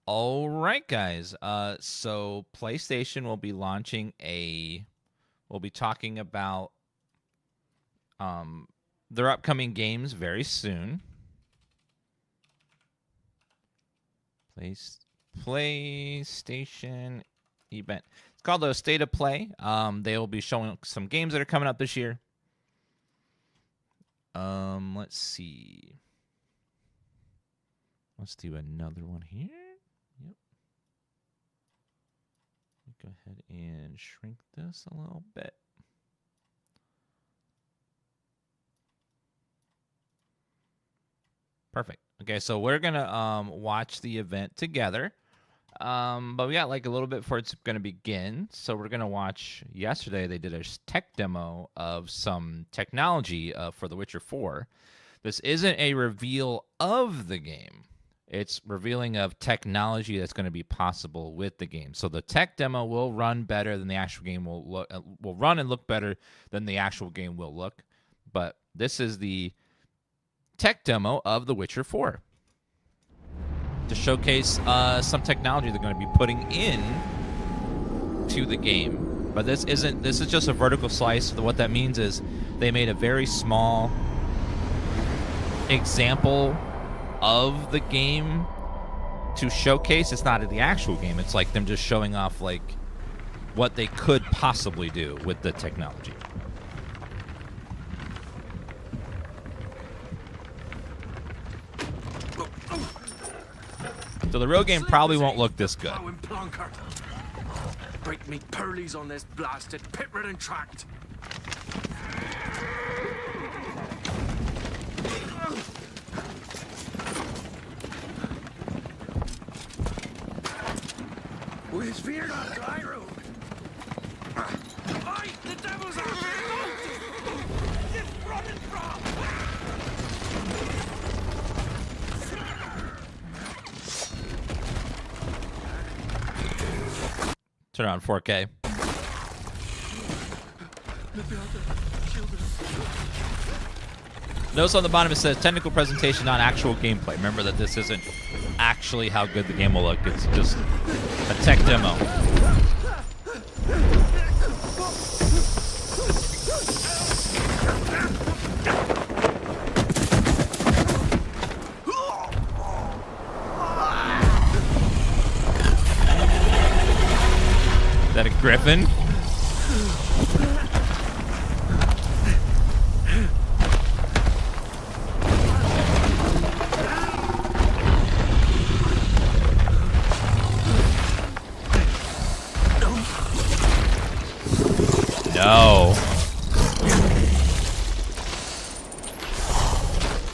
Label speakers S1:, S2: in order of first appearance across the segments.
S1: All right, guys. So PlayStation will be launching we'll be talking about their upcoming games very soon. PlayStation event. It's called a State of Play. They will be showing some games that are coming up this year. Let's see. Let's do another one here. Yep. Go ahead and shrink this a little bit. Perfect. Okay, so we're gonna watch the event together. But we got like a little bit before it's gonna begin. So we're gonna watch. Yesterday they did a tech demo of some technology for The Witcher 4. This isn't a reveal of the game. It's revealing of technology that's going to be possible with the game. So the tech demo will run better than the actual game will run and look better than the actual game will look. But this is the tech demo of The Witcher 4 to showcase some technology they're going to be putting in to the game. But this is just a vertical slice. What that means is they made a very small example of the game to showcase. It's not the actual game. It's like them just showing off like what they could possibly do with the technology. So the real game probably won't look this good.
S2: Break me pearlies on this blasted pit-ridden tract. Where's Virna, Gyro? Aye, the devil's out! Just running from!
S1: Turn on 4K. Notice on the bottom it says technical presentation, not actual gameplay. Remember that this isn't actually how good the game will look. It's just a tech demo. Is that a griffin? No.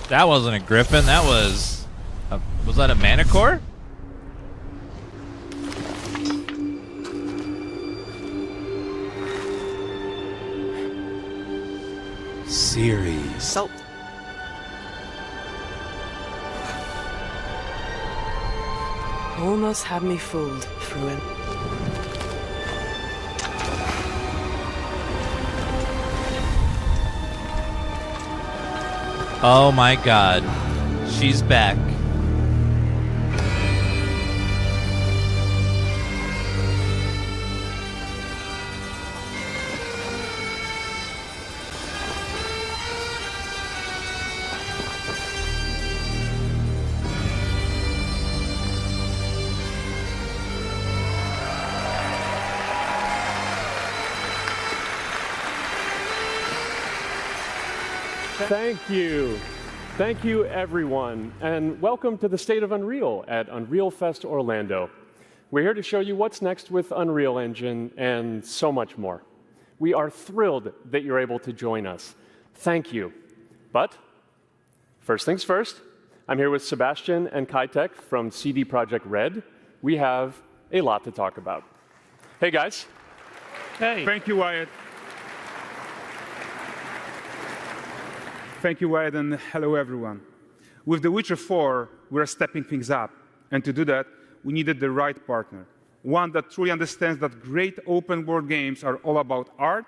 S1: That wasn't a griffin. That was that a manicore? Series.
S2: Salt.
S3: Almost had me fooled, Fruin.
S1: Oh my god. She's back.
S4: Thank you. Thank you, everyone, and welcome to the State of Unreal at Unreal Fest Orlando. We're here to show you what's next with Unreal Engine and so much more. We are thrilled that you're able to join us. Thank you. But first things first, I'm here with Sebastian and Kaitek from CD Projekt Red. We have a lot to talk about. Hey, guys.
S5: Hey. Thank you, Wyatt. Thank you, Wyatt, and hello, everyone. With The Witcher 4, we're stepping things up. And to do that, we needed the right partner, one that truly understands that great open-world games are all about art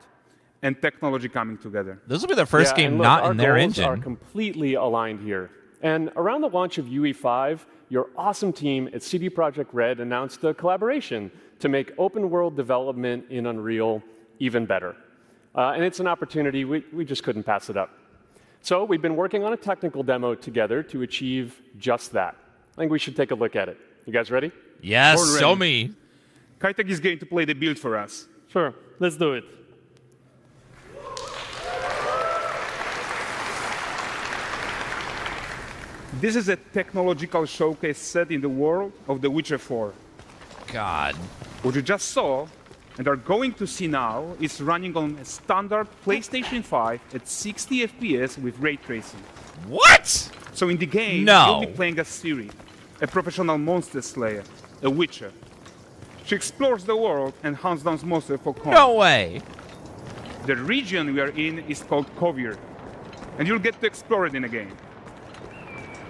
S5: and technology coming together.
S1: This will be the first game not in their engine.
S4: Our goals are completely aligned here. And around the launch of UE5, your awesome team at CD Projekt Red announced a collaboration to make open world development in Unreal even better. And it's an opportunity, we just couldn't pass it up. So we've been working on a technical demo together to achieve just that. I think we should take a look at it. You guys ready?
S1: Yes,
S5: Already.
S1: show me.
S5: Kaitek is going to play the build for us.
S6: Sure, let's do it.
S5: This is a technological showcase set in the world of The Witcher 4.
S1: God.
S5: What you just saw and are going to see now is running on a standard PlayStation 5 at 60 FPS with ray tracing.
S1: What?
S5: So in the game,
S1: No.
S5: you'll be playing as Ciri, a professional monster slayer, a witcher. She explores the world and hunts down monsters for coin.
S1: No way.
S5: The region we are in is called Kovir, and you'll get to explore it in a game.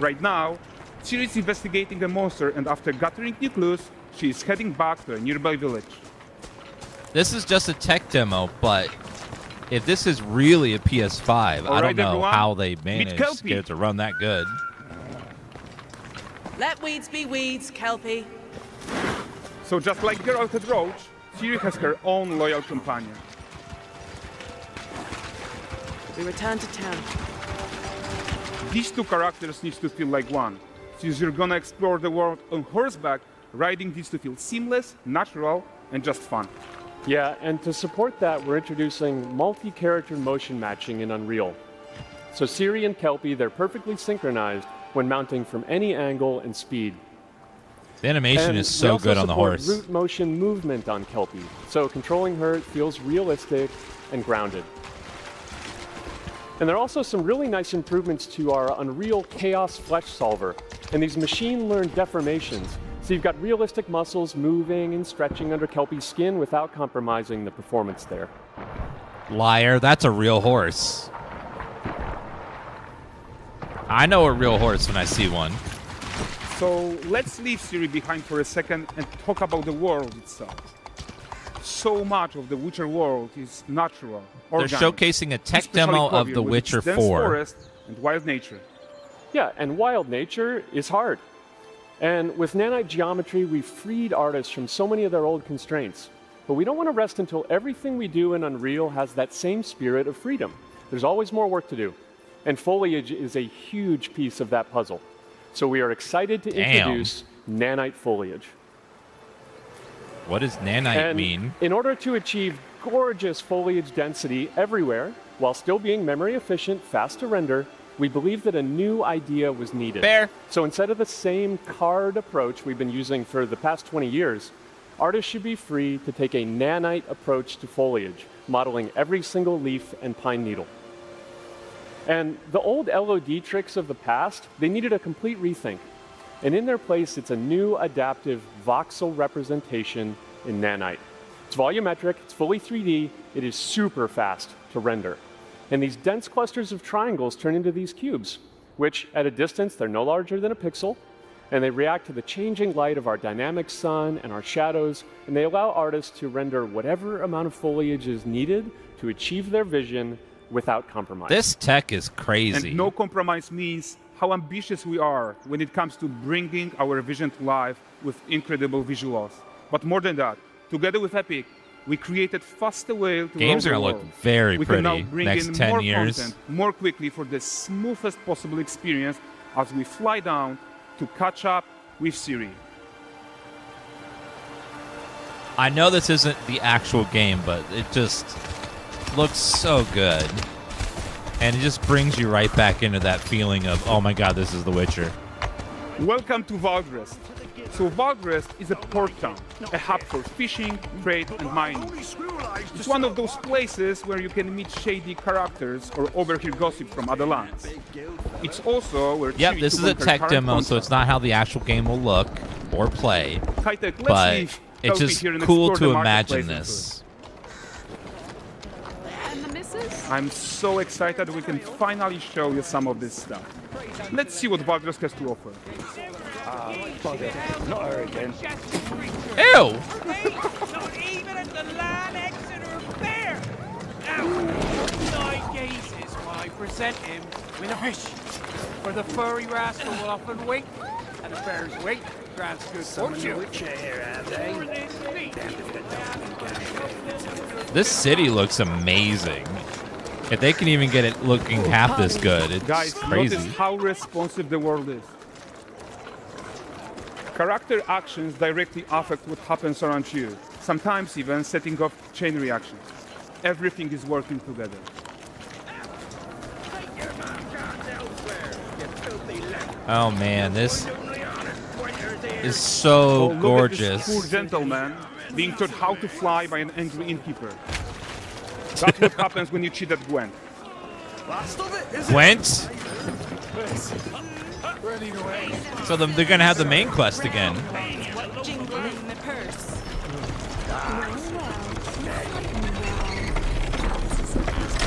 S5: Right now, Ciri is investigating a monster, and after gathering new clues, she is heading back to a nearby village.
S1: This is just a tech demo, but if this is really a PS5, I
S5: All
S1: don't
S5: right,
S1: know
S5: everyone.
S1: how they managed to
S5: Kelpie.
S1: get it to run that good.
S3: Let weeds be weeds, Kelpie.
S5: So just like Geralt and Roach, Ciri has her own loyal companion.
S3: We return to town.
S5: These two characters need to feel like one. Since you're gonna explore the world on horseback, riding needs to feel seamless, natural, and just fun.
S4: Yeah, and to support that, we're introducing multi-character motion matching in Unreal. So Ciri and Kelpie, they're perfectly synchronized when mounting from any angle and speed.
S1: The animation
S4: And
S1: is
S4: we
S1: so
S4: also
S1: good on the
S4: support
S1: horse.
S4: root motion movement on Kelpie, so controlling her feels realistic and grounded. And there are also some really nice improvements to our Unreal Chaos Flesh Solver and these machine-learned deformations. So you've got realistic muscles moving and stretching under Kelpie's skin without compromising the performance there.
S1: Liar, that's a real horse. I know a real horse when I see one.
S5: So let's leave Ciri behind for a second and talk about the world itself. So much of the Witcher world is natural,
S1: They're
S5: organic,
S1: showcasing a tech
S5: especially
S1: demo of
S5: Kovir
S1: The
S5: with its
S1: Witcher
S5: dense
S1: 4.
S5: forest and wild nature.
S4: Yeah, and wild nature is hard. And with nanite geometry, we've freed artists from so many of their old constraints. But we don't want to rest until everything we do in Unreal has that same spirit of freedom. There's always more work to do. And foliage is a huge piece of that puzzle. So we are excited to introduce nanite foliage.
S1: What does nanite
S4: And
S1: mean?
S4: in order to achieve gorgeous foliage density everywhere, while still being memory efficient, fast to render, we believe that a new idea was needed.
S1: Fair.
S4: So instead of the same card approach we've been using for the past 20 years, artists should be free to take a nanite approach to foliage, modeling every single leaf and pine needle. And the old LOD tricks of the past, they needed a complete rethink. And in their place, it's a new adaptive voxel representation in nanite. It's volumetric, it's fully 3D, it is super fast to render. And these dense clusters of triangles turn into these cubes, which at a distance, they're no larger than a pixel, and they react to the changing light of our dynamic sun and our shadows, and they allow artists to render whatever amount of foliage is needed to achieve their vision without compromise.
S1: This tech is crazy.
S5: And no compromise means how ambitious we are when it comes to bringing our vision to life with incredible visuals. But more than that, together with Epic, we created faster way to
S1: Games are
S5: roll the
S1: gonna look
S5: world.
S1: very
S5: We can now
S1: pretty
S5: bring
S1: next
S5: in
S1: 10
S5: more
S1: years.
S5: content more quickly for the smoothest possible experience as we fly down to catch up with Ciri.
S1: I know this isn't the actual game, but it just looks so good. And it just brings you right back into that feeling of, oh my god, this is The Witcher.
S5: Welcome to Valdrest. So Valdrest is a port town, a hub for fishing, trade, and mining. It's one of those places where you can meet shady characters or overhear gossip from other lands. It's also where
S1: Yep,
S5: Ciri
S1: this
S5: took
S1: is a
S5: on her
S1: tech
S5: current
S1: demo, so
S5: contract.
S1: it's not how the actual game will look or play.
S5: High-tech, let's
S1: But
S5: leave
S1: it's
S5: Kelpie
S1: just
S5: here and
S1: cool
S5: explore
S1: to
S5: the
S1: imagine
S5: marketplace
S1: this.
S7: And the missus?
S5: I'm so excited we can finally show you some of this stuff. Let's see what Valdrest has to offer.
S2: Not her again.
S1: Ew!
S2: Not even at the Land Exeter Fair. Now, 9 gazes while I present him with a fish. For the furry rascal will often wait, and a bear's weight grants good fortune.
S1: This city looks amazing. If they can even get it looking half this good, it's
S5: Guys,
S1: crazy.
S5: notice how responsive the world is. Character actions directly affect what happens around you, sometimes even setting off chain reactions. Everything is working together.
S1: Oh man, this is
S5: Oh,
S1: so
S5: look
S1: gorgeous.
S5: At this poor gentleman being taught how to fly by an angry innkeeper. That's what happens when you cheat at Gwent.
S1: Gwent? So they're gonna have the main quest again.
S3: Jingling the purse.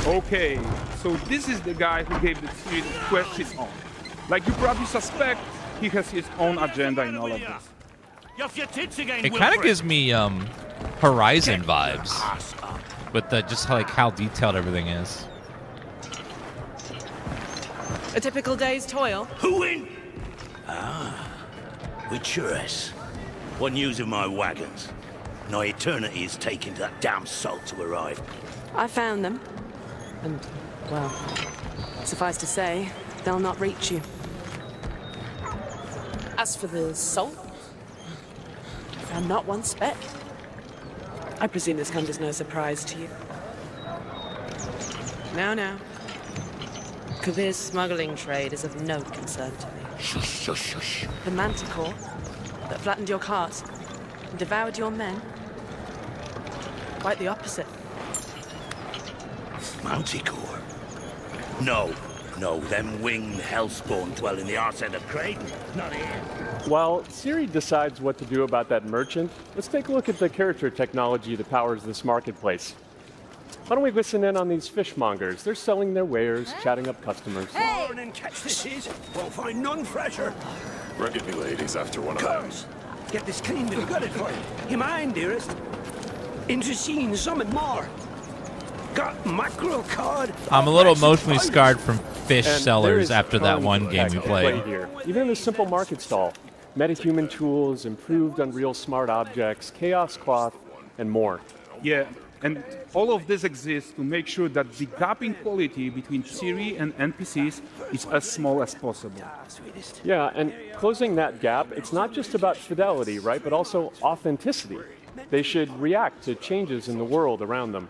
S5: Okay, so this is the guy who gave the series of quests his own. Like you probably suspect, he has his own agenda in all of this.
S1: It kind of gives me Horizon vibes, with the just like how detailed everything is.
S3: A typical day's toil.
S6: Who in? Witcheress. What news of my wagons? No eternity is taking that damn salt to arrive.
S3: I found them. And, well, suffice to say, they'll not reach you. As for the salt, I found not one speck. I presume this comes as no surprise to you. Now. Kavir's smuggling trade is of no concern to me.
S6: Shush, shush, shush.
S3: The manticore that flattened your cart and devoured your men. Quite the opposite.
S6: Manticore? No, them winged hellspawn dwell in the arse end of Gaiden. Not here.
S4: While Siri decides what to do about that merchant, let's take a look at the character technology that powers this marketplace. Why don't we listen in on these fishmongers? They're selling their wares, chatting up customers.
S2: Morning, catch this is. Won't find none fresher.
S7: Ready, me ladies, after one of them.
S2: Girls, get this cleaned and gutted for you. You mind, dearest? Into seeing something more. Got mackerel cod.
S1: I'm a little emotionally scarred from fish
S4: And there
S1: sellers
S4: is
S1: after that
S4: tons
S1: one
S4: of
S1: game we
S4: tech at play
S1: played.
S4: here. Even in a simple market stall, metahuman tools, improved Unreal smart objects, chaos cloth, and more.
S5: Yeah, and all of this exists to make sure that the gap in quality between Siri and NPCs is as small as possible.
S4: Yeah, and closing that gap, it's not just about fidelity, right, but also authenticity. They should react to changes in the world around them.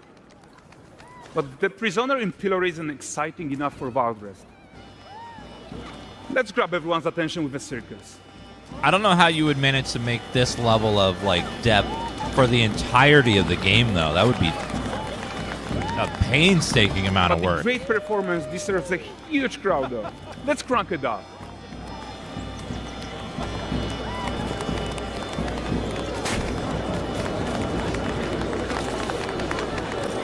S5: But the prisoner in Pillory isn't exciting enough for Valdrest. Let's grab everyone's attention with a circus.
S1: I don't know how you would manage to make this level of like depth for the entirety of the game, though. That would be a painstaking amount
S5: But
S1: of
S5: the
S1: work.
S5: great performance deserves a huge crowd, though. Let's crank it up.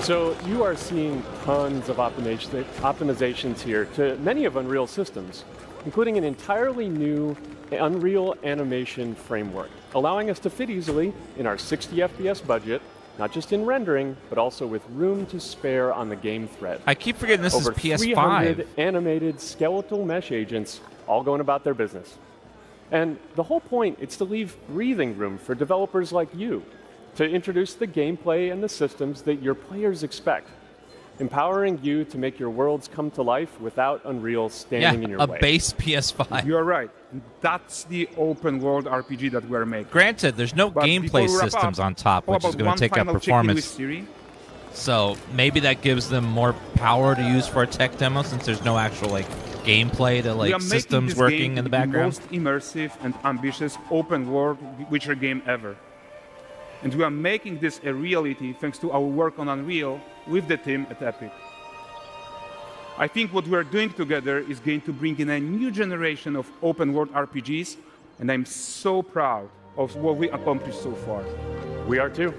S4: So you are seeing tons of optimizations here to many of Unreal systems, including an entirely new Unreal animation framework, allowing us to fit easily in our 60 FPS budget, not just in rendering, but also with room to spare on the game thread.
S1: I keep forgetting this
S4: Over
S1: is PS5.
S4: 300 animated skeletal mesh agents all going about their business. And the whole point is to leave breathing room for developers like you to introduce the gameplay and the systems that your players expect, empowering you to make your worlds come to life without Unreal standing in your
S1: Yeah,
S4: way.
S1: a base PS5.
S5: You're right. That's the open world RPG that we're making.
S1: Granted, there's no
S5: But
S1: gameplay
S5: before we wrap
S1: systems
S5: up,
S1: on top,
S5: how
S1: which is
S5: about
S1: going
S5: one
S1: to take up
S5: final check-in with
S1: performance.
S5: Siri?
S1: So maybe that gives them more power to use for a tech demo, since there's no actual like gameplay to
S5: We
S1: like
S5: are making
S1: systems
S5: this
S1: working
S5: game
S1: in the
S5: the
S1: background.
S5: most immersive and ambitious open world Witcher game ever. And we are making this a reality thanks to our work on Unreal with the team at Epic. I think what we are doing together is going to bring in a new generation of open world RPGs, and I'm so proud of what we accomplished so far.
S4: We are too.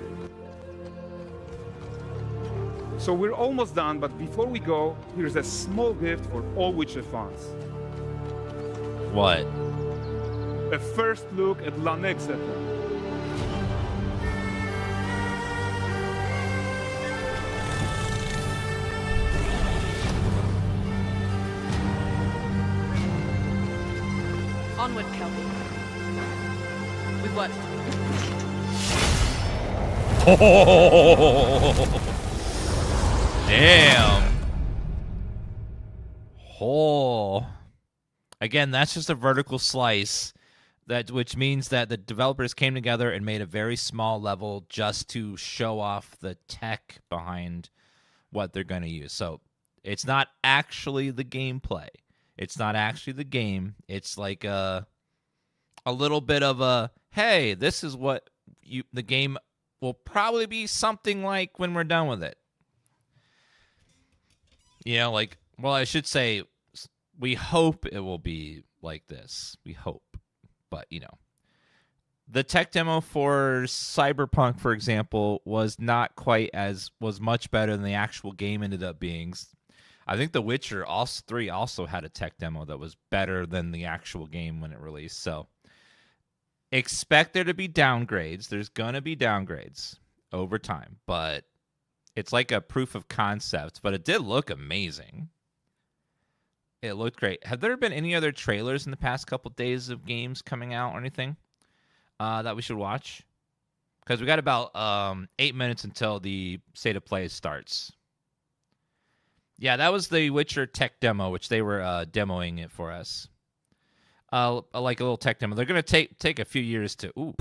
S5: So we're almost done, but before we go, here's a small gift for all Witcher fans.
S1: What?
S5: A first look at La Nexeta.
S3: Onward, Kelby. We've work to do.
S1: Damn. Oh. Again, that's just a vertical slice, which means that the developers came together and made a very small level just to show off the tech behind what they're going to use. So it's not actually the gameplay. It's not actually the game. It's like a little bit of a, hey, this is what the game will probably be something like when we're done with it. You know, like, well, I should say, we hope it will be like this. We hope. But, you know, the tech demo for Cyberpunk, for example, was much better than the actual game ended up being. I think The Witcher 3 also had a tech demo that was better than the actual game when it released. So expect there to be downgrades. There's going to be downgrades over time, but it's like a proof of concept. But it did look amazing. It looked great. Have there been any other trailers in the past couple days of games coming out or anything that we should watch? Because we got about 8 minutes until the state of play starts. Yeah, that was the Witcher tech demo, which they were demoing it for us. Like a little tech demo. They're going to take a few years to... Ooh.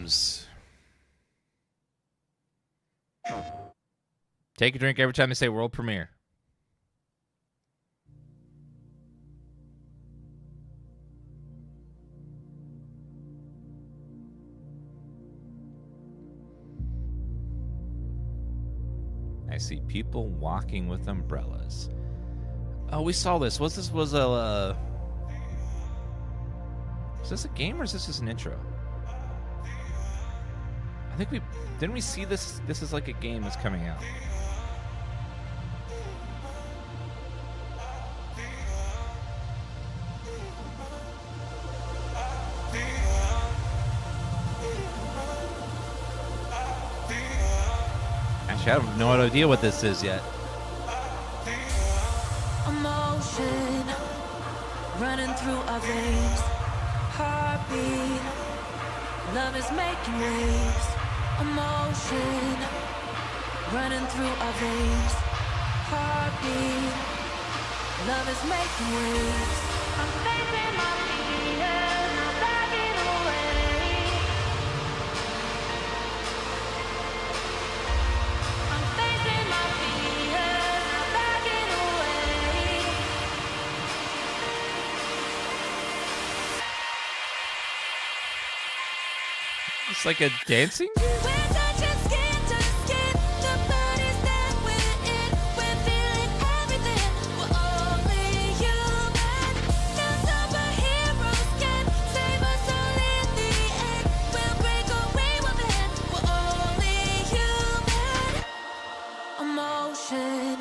S7: games.
S1: Take a drink every time they say world premiere. I see people walking with umbrellas. Oh, we saw this. Was this is this a game or is this just an intro? I think didn't we see this? This is like a game that's coming out. Actually, I have no idea what this is yet.
S8: Emotion running through our veins, heartbeat, love is making waves. Emotion running through our veins, heartbeat, love is making waves. I'm facing my fears, not backing away. I'm facing my fears, not backing away.
S1: It's like a dancing game?
S8: We're touching skin to skin, the bodies that we're in. We're feeling everything. We're only human. No superheroes can save us all in the end. We'll break away one man. We're only human. Emotion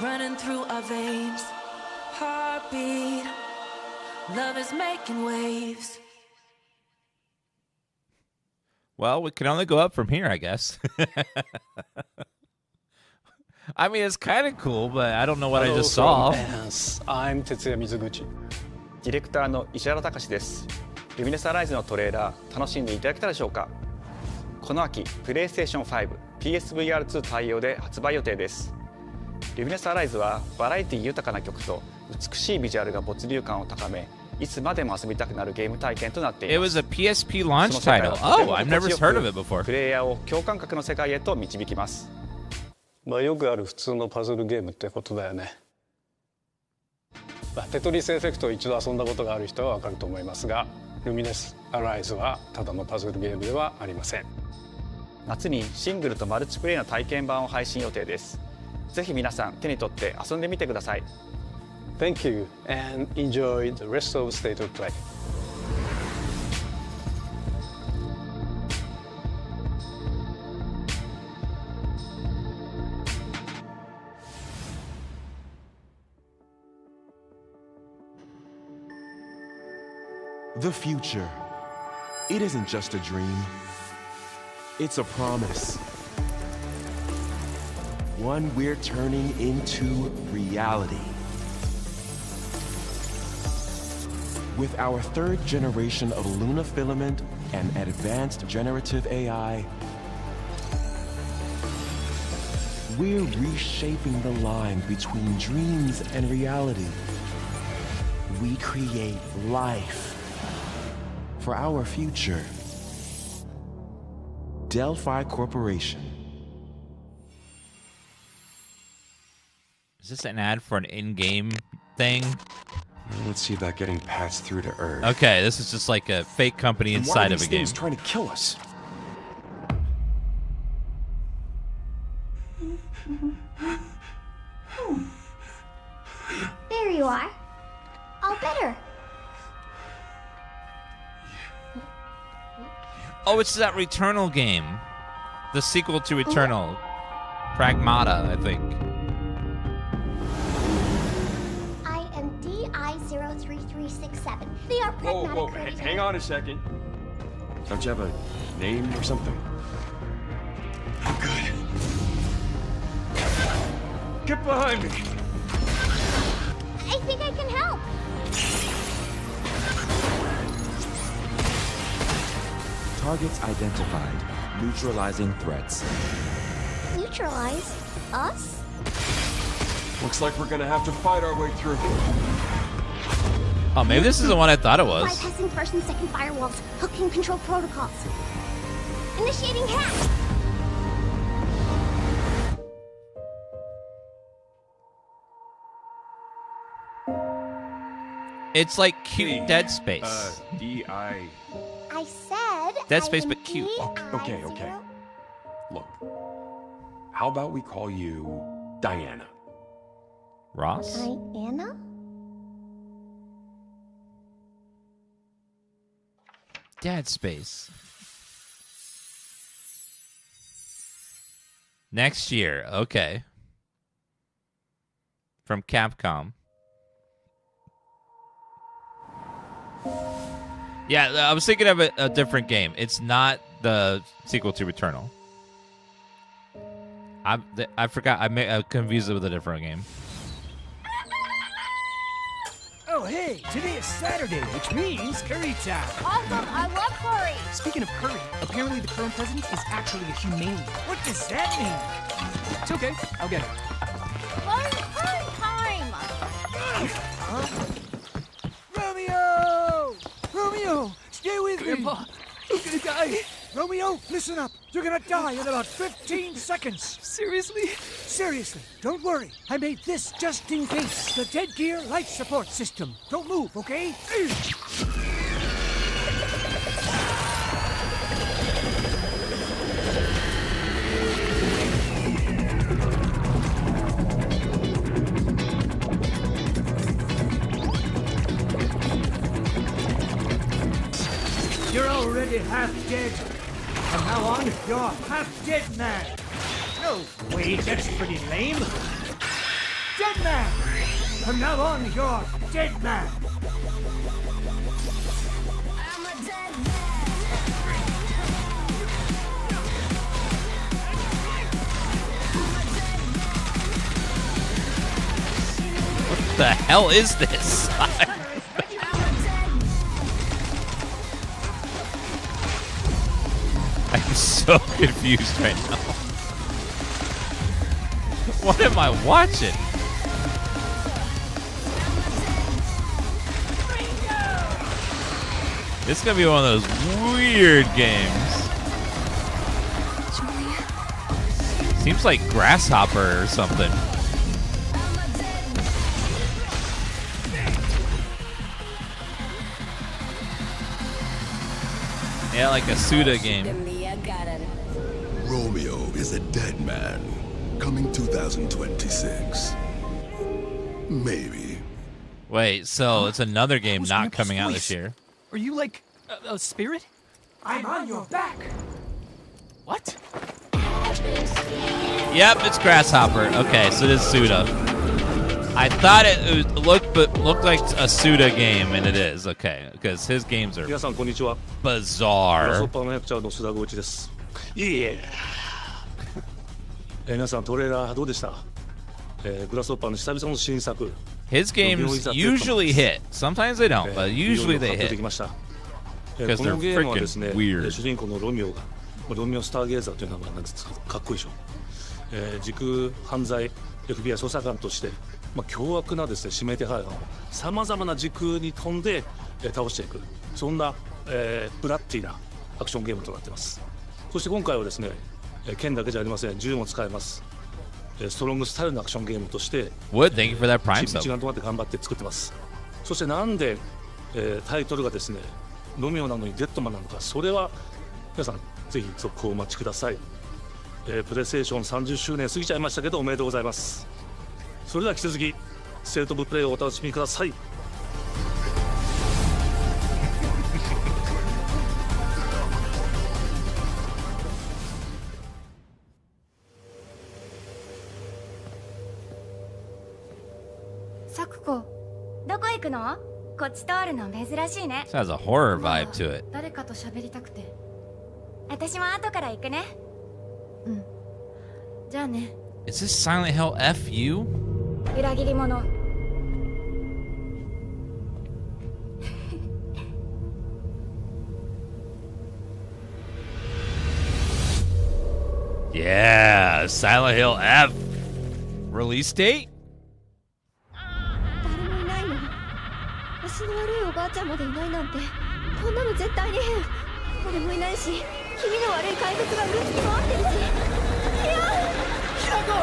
S8: running through our veins. Heartbeat. Love is making waves.
S1: Well, we can only go up from here, I guess. I mean, it's kind of cool, but I don't know what I just saw.
S9: I'm Tetsuya Mizuguchi. ディレクターの石原隆です。Lumines Arise のトレーラー楽しんでいただけたでしょうか。この秋、PlayStation 5、PSVR2 対応で発売予定です。Lumines Arise はバラエティ豊かな曲と美しいビジュアルが没入感を高め、いつまでも遊びたくなるゲーム体験となっています。
S1: It was a PSP launch title. Oh, I've never heard of it before.
S9: プレイヤーを共感覚の世界へと導きます。
S10: まあよくある普通のパズルゲームってことだよね。テトリスエフェクトを一度遊んだことがある人はわかると思いますが、Lumines Arise はただのパズルゲームではありません。
S9: 夏にシングルとマルチプレイの体験版を配信予定です。ぜひ皆さん手に取って遊んでみてください。
S10: Thank you and enjoy the rest of State of Play.
S11: The future. It isn't just a dream. It's a promise. One we're turning into reality. With our third generation of Luna filament and advanced generative AI, we're reshaping the line between dreams and reality. We create life for our future. Delphi Corporation.
S1: Is this an ad for an in-game thing?
S11: Let's see about getting passed through to Earth.
S1: Okay, this is just like a fake company inside of a game.
S11: Why are these things trying to kill us?
S12: There you are. All better.
S1: Oh, it's that Returnal game. The sequel to Returnal. Pragmata, I think.
S12: I am DI-03367. They are Pragmata.
S13: Whoa, hang on a second.
S11: Don't you have a name or something?
S13: I'm good. Get behind me.
S12: I think I can help.
S14: Targets identified. Neutralizing threats.
S12: Neutralize us?
S13: Looks like we're gonna have to fight our way through.
S1: Oh, maybe this is the one I thought it was.
S12: Bypassing first and second firewalls, hooking control protocols. Initiating hack.
S1: It's like cute Dead Space.
S11: D.I.
S12: I said
S1: Dead Space,
S12: I am
S1: but cute.
S11: Okay. Look, how about we call you Diana?
S1: Ross?
S12: Diana?
S1: Dead Space. Next year. Okay. From Capcom. Yeah, I was thinking of a different game. It's not the sequel to Returnal. I forgot. I confused it with a different game.
S2: Oh, hey, today is Saturday, which means curry time.
S12: Awesome, I love curry.
S15: Speaking of curry, apparently the current president is actually a humane.
S2: What does that mean?
S15: It's okay, I'll get it.
S12: Curry time.
S2: Romeo! Romeo, stay with
S15: Grandpa,
S2: me.
S15: I'm gonna die.
S2: Romeo, listen up. You're gonna die in about 15 seconds.
S15: Seriously?
S2: Seriously, don't worry. I made this just in case. The Dead Gear Life Support System. Don't move, okay? You're already half dead. From now on, you're half dead man. No, wait, that's pretty lame. Dead man. From now on, you're dead man.
S8: I'm a dead man.
S1: What the hell is this? I'm so confused right now. What am I watching? This is gonna be one of those weird games. Seems like Grasshopper or something. Yeah, like a Suda game.
S16: Romeo is a dead man. Coming 2026. Maybe.
S1: Wait, so it's another game not coming out this year.
S15: Are you like a spirit?
S2: I'm on your back.
S15: What?
S1: Yep, it's Grasshopper. Okay, so it is Suda. I thought it looked like a Suda game, and it is. Okay, because his games are
S17: 皆さんこんにちは。
S1: bizarre.
S17: グラスホッパーの役者の須田剛一です。いえいえ。皆さんトレーラーどうでした？グラスホッパーの久々の新作。
S1: His games usually hit. Sometimes they don't, but usually they hit.
S17: こ
S1: Because
S17: の
S1: they're
S17: ゲームはですね、
S1: freaking weird.
S17: 主人公のロミオが、ロミオスターゲーザーという名前なんですが、かっこいいでしょ。時空犯罪 FBI 捜査官として、凶悪なですね指名手配犯をさまざまな時空に飛んで、倒していく、そんな、ブラッディなアクションゲームとなっています。そして今回はですね、剣だけじゃありません、銃も使えます。ストロングスタイルのアクションゲームとして、
S1: Thank you for that Prime sub.
S17: 一丸となって頑張って作ってます。そしてなんで、タイトルがですね、ロミオなのにデッドマンなのか、それは皆さんぜひ続行をお待ちください。プレイステーション30周年過ぎちゃいましたけどおめでとうございます。それでは引き続きステートオブプレイをお楽しみください。
S18: サクコ、どこ行くの？こっち通るの珍しいね。
S1: This has a horror vibe to it.
S18: 誰かと喋りたくて。私も後から行くね。うん。じゃあね。
S1: Is this Silent Hill FU?
S18: 裏切り者。
S1: Yeah, Silent Hill F. Release date?
S12: 誰もいないの。足の悪いおばあちゃんまでいないなんて、こんなの絶対に変。俺もいないし、気味の悪い怪物がうるつき回ってるし。いやひなこ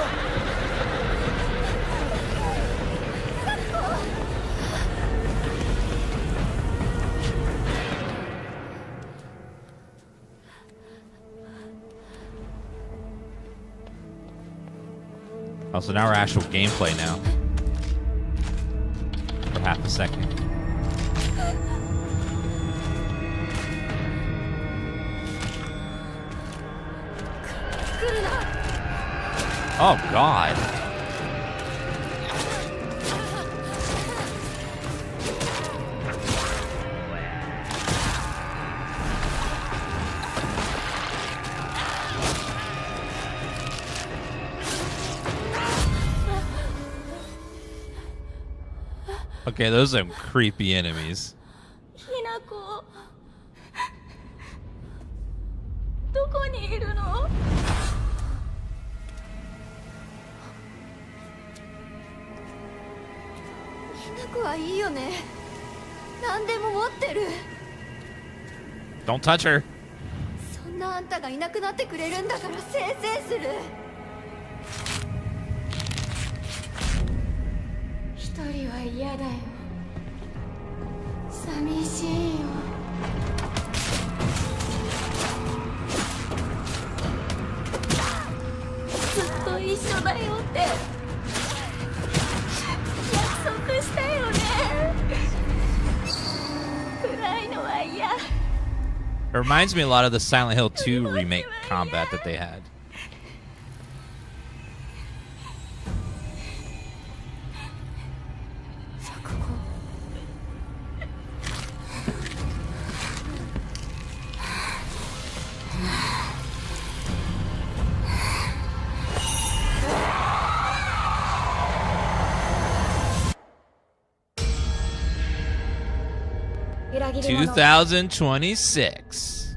S1: Oh, so now we're actual gameplay now. For half a second. Oh, God. Okay, those are some creepy enemies.
S12: ひなこどこにいるの？ひなこはいいよね。何でも持ってる。
S1: Don't touch her.
S12: そんなあんたがいなくなってくれるんだからせいせいする。一人は嫌だよ。寂しいよ。ずっと一緒だよって約束したよね。暗いのは嫌。
S1: It reminds me a lot of the Silent Hill 2 remake combat that they had.
S12: Iragiri
S1: 2026.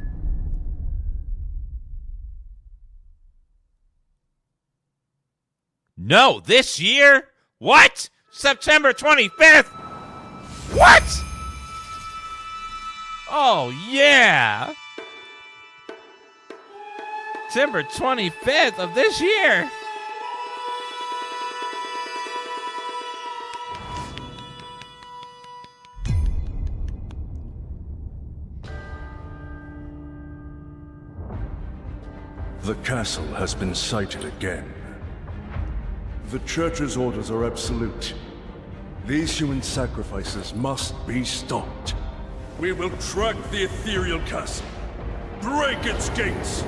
S1: No, this year? What? September 25th? What? Oh, yeah. September 25th of this year.
S16: The castle has been sighted again. The Church's orders are absolute. These human sacrifices must be stopped.
S19: We will track the ethereal castle, break its gates,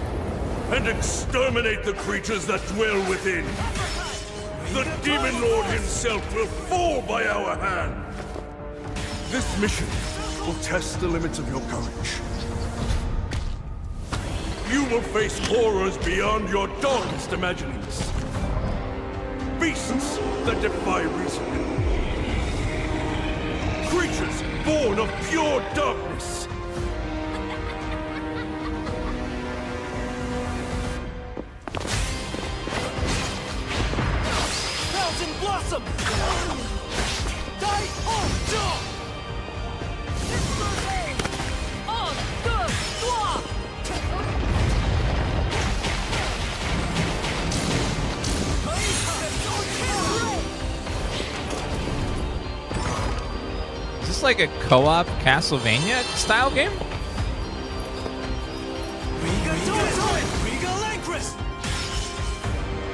S19: and exterminate the creatures that dwell within. The Demon Lord himself will fall by our hand.
S16: This mission will test the limits of your courage.
S19: You will face horrors beyond your darkest imaginings. Beasts that defy reason. Creatures born of pure darkness.
S2: Thousand Blossom! Die on Jaw! On the Swap!
S1: Is this like a co-op Castlevania style game?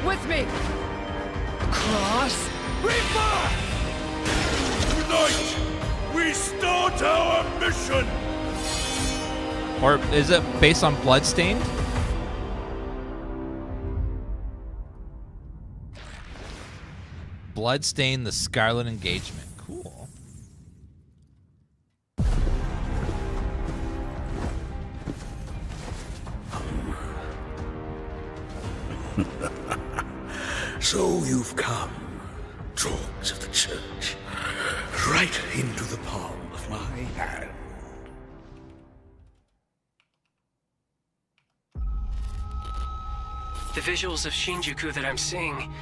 S2: With me! Cross Reaper!
S19: Tonight, we start our mission!
S1: Or is it based on Bloodstained? Bloodstained, the Scarlet Engagement. Cool.
S6: So you've come, dogs of the church, right into the palm of my hand.
S20: The visuals of Shinjuku that I'm seeing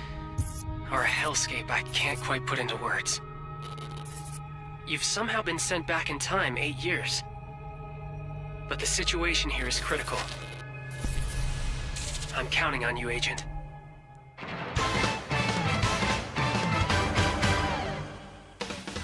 S20: are a hellscape I can't quite put into words. You've somehow been sent back in time 8 years. But the situation here is critical. I'm counting on you, Agent.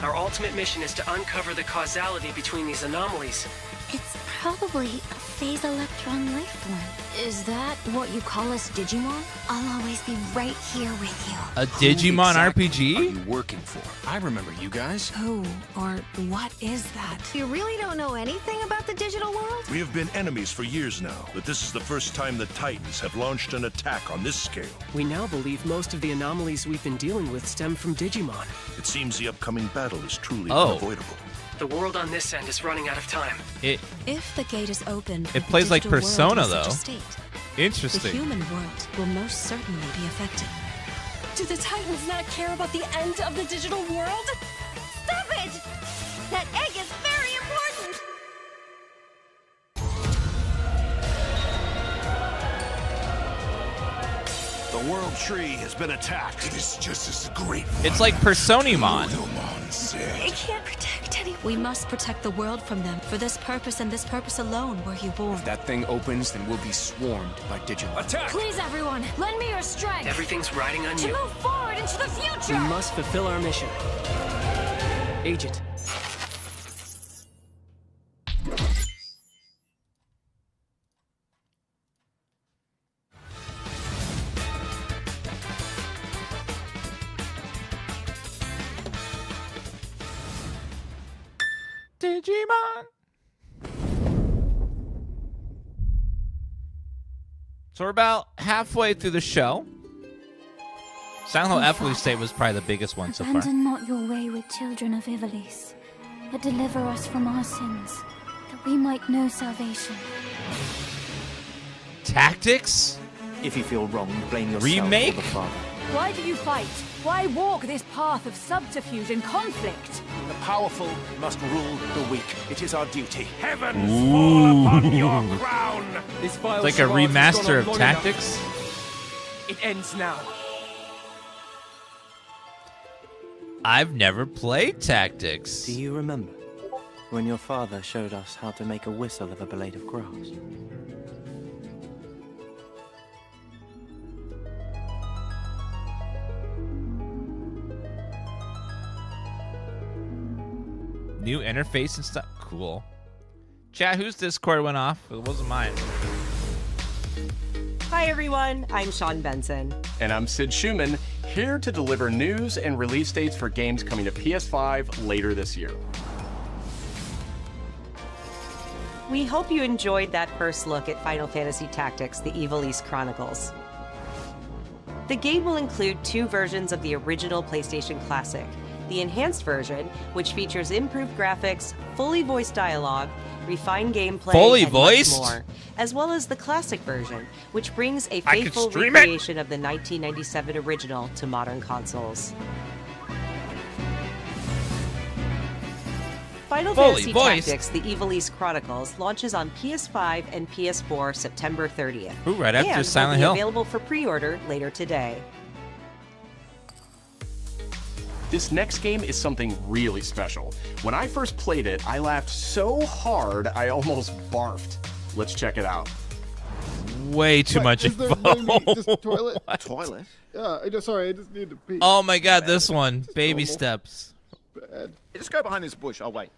S20: Our ultimate mission is to uncover the causality between these anomalies.
S12: It's probably a phase electron life form. Is that what you call us Digimon? I'll always be right here with you.
S1: A Digimon RPG?
S6: Are you working for? I remember you guys.
S12: Who or what is that? You really don't know anything about the digital world?
S19: We have been enemies for years now, but this is the first time the Titans have launched an attack on this scale.
S20: We now believe most of the anomalies we've been dealing with stem from Digimon.
S19: It seems the upcoming battle is truly
S1: Oh.
S19: unavoidable.
S20: The world on this end is running out of time.
S12: If the gate is opened,
S1: It plays like
S12: digital
S1: Persona,
S12: world in such a
S1: though.
S12: state,
S1: Interesting.
S12: the human world will most certainly be affected.
S21: Do the Titans not care about the end of the digital world?
S12: Stop it! That egg is very important!
S19: The World Tree has been attacked. It is just as great.
S1: It's like Personimon.
S12: It can't protect anyone. We must protect the world from them. For this purpose and this purpose alone were you born.
S6: If that thing opens, then we'll be swarmed by Digimon.
S19: Attack!
S21: Please, everyone, lend me your strength.
S20: Everything's riding on
S21: To
S20: you.
S21: move forward into the
S20: We
S21: future.
S20: must fulfill our mission. Agent.
S1: Digimon. So we're about halfway through the show. Silent Hill F. State was probably the biggest one so far.
S12: Abandon not your way with children of Ivalice, but deliver us from our sins, that we might know salvation.
S1: Tactics?
S22: If you feel wrong, blame yourself
S1: Remake?
S22: or the father.
S21: Why do you fight? Why walk this path of subterfuge and conflict?
S6: The powerful must rule the weak. It is our duty.
S19: Heavens fall upon your crown!
S1: It's like a remaster of Tactics.
S22: It ends now.
S1: I've never played Tactics.
S22: Do you remember when your father showed us how to make a whistle of a blade of grass?
S1: New interface and stuff. Cool. Chat, whose Discord went off? It wasn't mine.
S23: Hi everyone, I'm Sean Benson.
S24: And I'm Sid Schumann, here to deliver news and release dates for games coming to PS5 later this year.
S23: We hope you enjoyed that first look at Final Fantasy Tactics: The Ivalice Chronicles. The game will include 2 versions of the original PlayStation Classic. The enhanced version, which features improved graphics, fully voiced dialogue, refined gameplay,
S1: Fully
S23: and
S1: voiced?
S23: much more, as well as the classic version, which brings a
S1: I could
S23: faithful
S1: stream it.
S23: recreation of the 1997 original to modern consoles. Final
S1: Fully
S23: Fantasy
S1: voiced?
S23: Tactics: The Ivalice Chronicles launches on PS5 and PS4 September 30th.
S1: Ooh, right after
S23: and
S1: Silent
S23: will be
S1: Hill.
S23: available for pre-order later today.
S24: This next game is something really special. When I first played it, I laughed so hard I almost barfed. Let's check it out.
S1: Way too much info.
S25: Toilet?
S1: What?
S25: Toilet? Yeah, sorry, I just need to pee.
S1: Oh my god, this one. Baby steps.
S25: Bad.
S26: Just go behind this bush. I'll wait.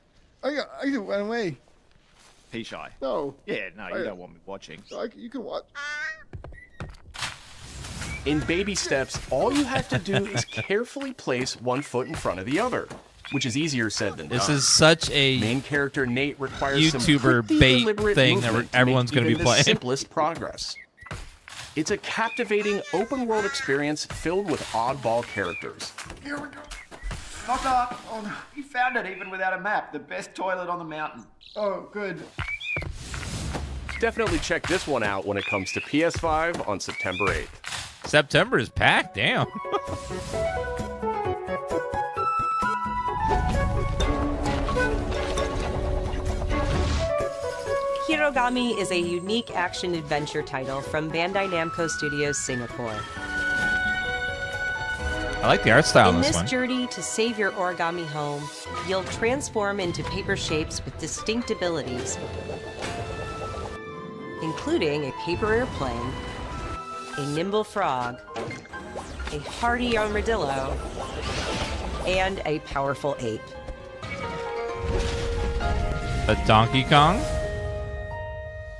S25: I can run away.
S26: Pea shy.
S25: No.
S26: Yeah, no, you don't want me watching.
S25: You can watch.
S24: In baby steps, all you have to do is carefully place one foot in front of the other, which is easier said than done.
S1: This is such a
S24: main character Nate requires some
S1: YouTuber
S24: pretty
S1: bait
S24: deliberate
S1: thing that
S24: movement to
S1: everyone's
S24: make
S1: gonna be
S24: even
S1: playing.
S24: the simplest progress. It's a captivating open world experience filled with oddball characters.
S26: Here we go. Knock knock. Oh no, he found it even without a map. The best toilet on the mountain.
S25: Oh, good.
S24: Definitely check this one out when it comes to PS5 on September 8th.
S1: September is packed. Damn.
S23: Hirogami is a unique action-adventure title from Bandai Namco Studios Singapore.
S1: I like the art style in
S23: In
S1: this
S23: this
S1: one.
S23: journey to save your origami home, you'll transform into paper shapes with distinct abilities, including a paper airplane, a nimble frog, a hardy armadillo, and a powerful ape.
S1: A Donkey Kong?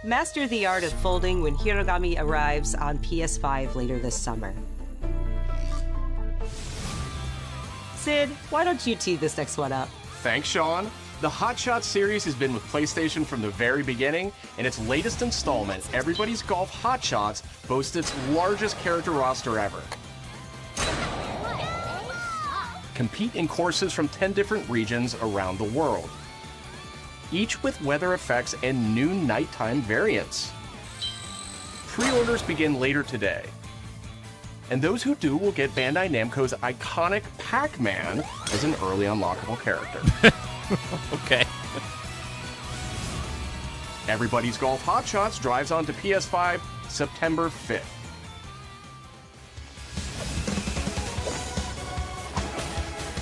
S23: Master the art of folding when Hirogami arrives on PS5 later this summer. Sid, why don't you tee this next one up?
S24: Thanks, Sean. The Hot Shots series has been with PlayStation from the very beginning, and its latest installment, Everybody's Golf Hot Shots, boasts its largest character roster ever. Compete in courses from 10 different regions around the world, each with weather effects and new nighttime variants. Pre-orders begin later today, and those who do will get Bandai Namco's iconic Pac-Man as an early unlockable character.
S1: Okay.
S24: Everybody's Golf Hot Shots drives onto PS5 September 5th.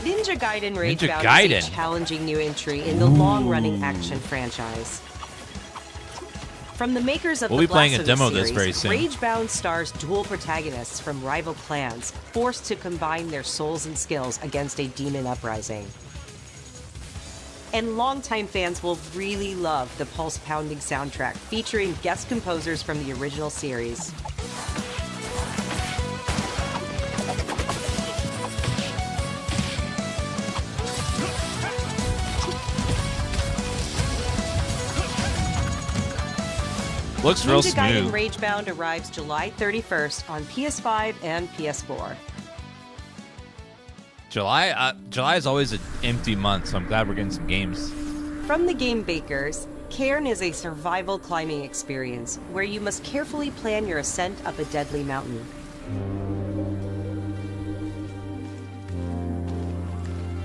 S23: Ninja Gaiden Rage
S1: Ninja
S23: Bound
S1: Gaiden.
S23: is a challenging new entry in the long-running action franchise. From the makers of
S1: We'll
S23: the
S1: be playing a
S23: Blasphemy
S1: demo of this
S23: series,
S1: very soon.
S23: Ragebound stars dual protagonists from rival clans forced to combine their souls and skills against a demon uprising. And longtime fans will really love the pulse-pounding soundtrack featuring guest composers from the original series.
S1: Looks real
S23: Ninja Gaiden
S1: smooth.
S23: Ragebound arrives July 31st on PS5 and PS4.
S1: July is always an empty month, so I'm glad we're getting some games.
S23: From the game bakers, Cairn is a survival climbing experience where you must carefully plan your ascent up a deadly mountain.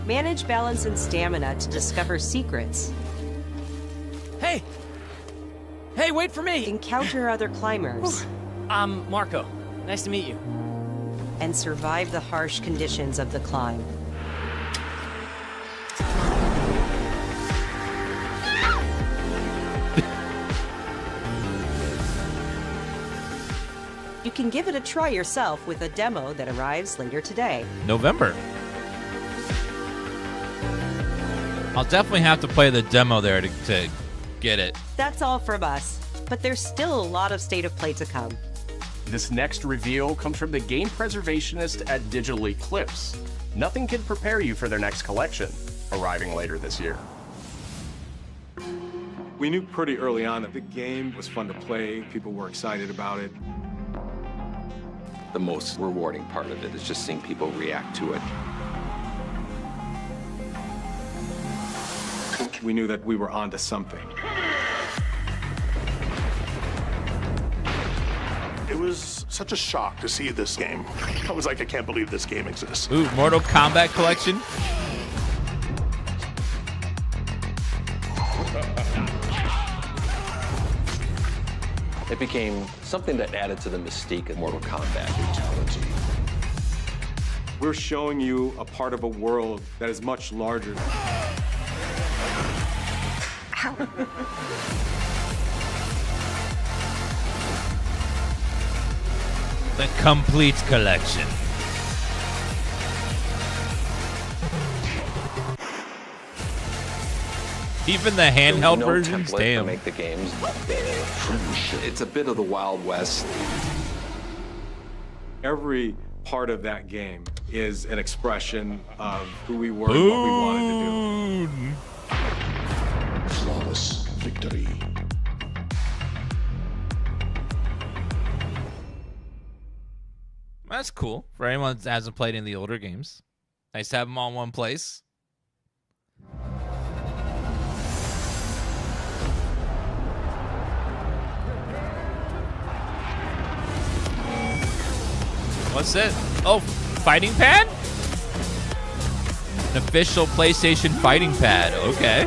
S23: Manage balance and stamina to discover secrets.
S3: Hey! Hey, wait for me!
S23: Encounter other climbers.
S3: I'm Marco. Nice to meet you.
S23: And survive the harsh conditions of the climb. You can give it a try yourself with a demo that arrives later today.
S1: November. I'll definitely have to play the demo there to get it.
S23: That's all from us, but there's still a lot of State of Play to come.
S24: This next reveal comes from the game preservationist at Digital Eclipse. Nothing can prepare you for their next collection, arriving later this year.
S11: We knew pretty early on that the game was fun to play. People were excited about it.
S4: The most rewarding part of it is just seeing people react to it.
S11: We knew that we were onto something.
S5: It was such a shock to see this game. I was like, I can't believe this game exists.
S1: Ooh, Mortal Kombat collection.
S4: It became something that added to the mystique of Mortal Kombat. Fatality.
S11: We're showing you a part of a world that is much larger.
S1: The complete collection. Even the handheld
S4: No
S1: versions,
S4: template
S1: damn.
S4: to make the games. It's a bit of the Wild West.
S11: Every part of that game is an expression of who we were and what we wanted to do.
S5: Flawless victory.
S1: That's cool for anyone that hasn't played any of the older games. Nice to have them all in one place. What's it? Oh, fighting pad? An official PlayStation fighting pad. Okay.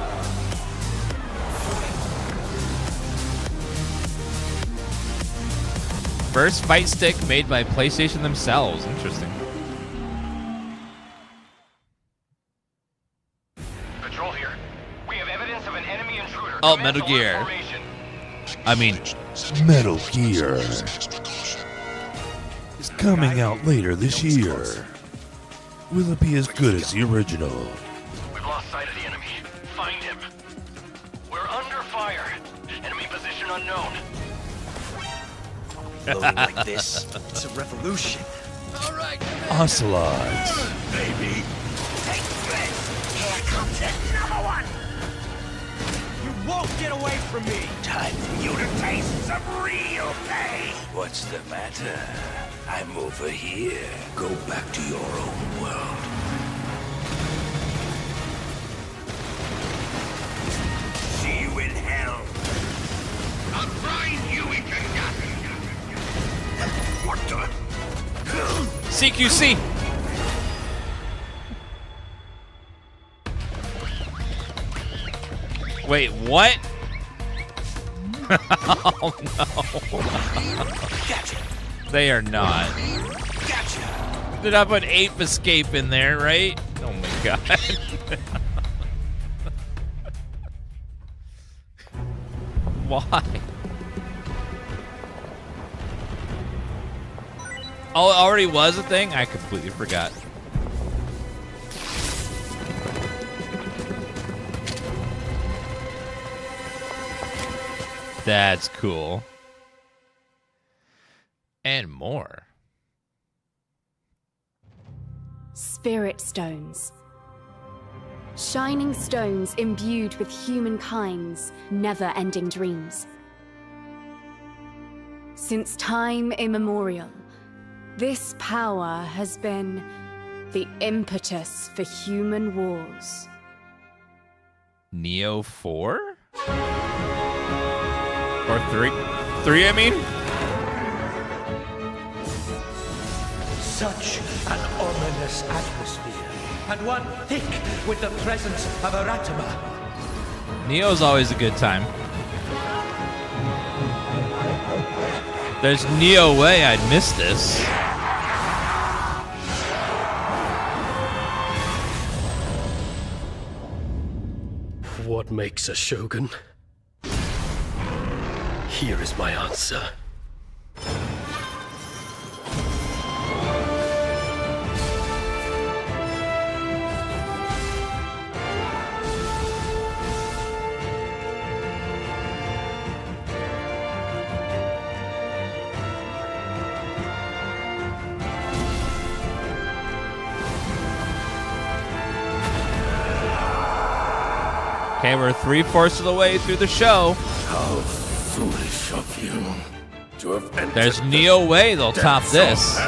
S1: First fight stick made by PlayStation themselves. Interesting.
S7: Patrol here. We have evidence of an enemy intruder.
S1: Oh, Metal Gear. I mean,
S5: Metal Gear.
S8: is coming out later this year. Will it be as good as the original?
S7: We've lost sight of the enemy. Find him. We're under fire. Enemy position unknown.
S9: Loading like this, it's a revolution.
S7: All right.
S8: Ocelots.
S9: Baby. Take this. Here comes another one.
S2: You won't get away from me.
S9: Time for you to taste some real pain. What's the matter? I'm over here. Go back to your own world. See you in hell.
S7: I'll grind you into nothing.
S9: What the?
S1: CQC. Wait, what? Oh no.
S9: Gotcha.
S1: They are not.
S9: Gotcha.
S1: Did I put Ape Escape in there, right? Oh my god. Why? Oh, it already was a thing? I completely forgot. That's cool. And more.
S21: Spirit stones. Shining stones imbued with humankind's never-ending dreams. Since time immemorial, this power has been the impetus for human wars.
S1: Nioh 4? Or 3? 3, I mean?
S2: Such an ominous atmosphere, and one thick with the presence of Aratama.
S1: Nioh's always a good time. There's Nioh way I'd miss this.
S9: What makes a shogun? Here is my answer.
S1: Okay, we're 3/4 of the way through the show.
S9: How foolish of you to have entered.
S1: There's Nioh way they'll top this.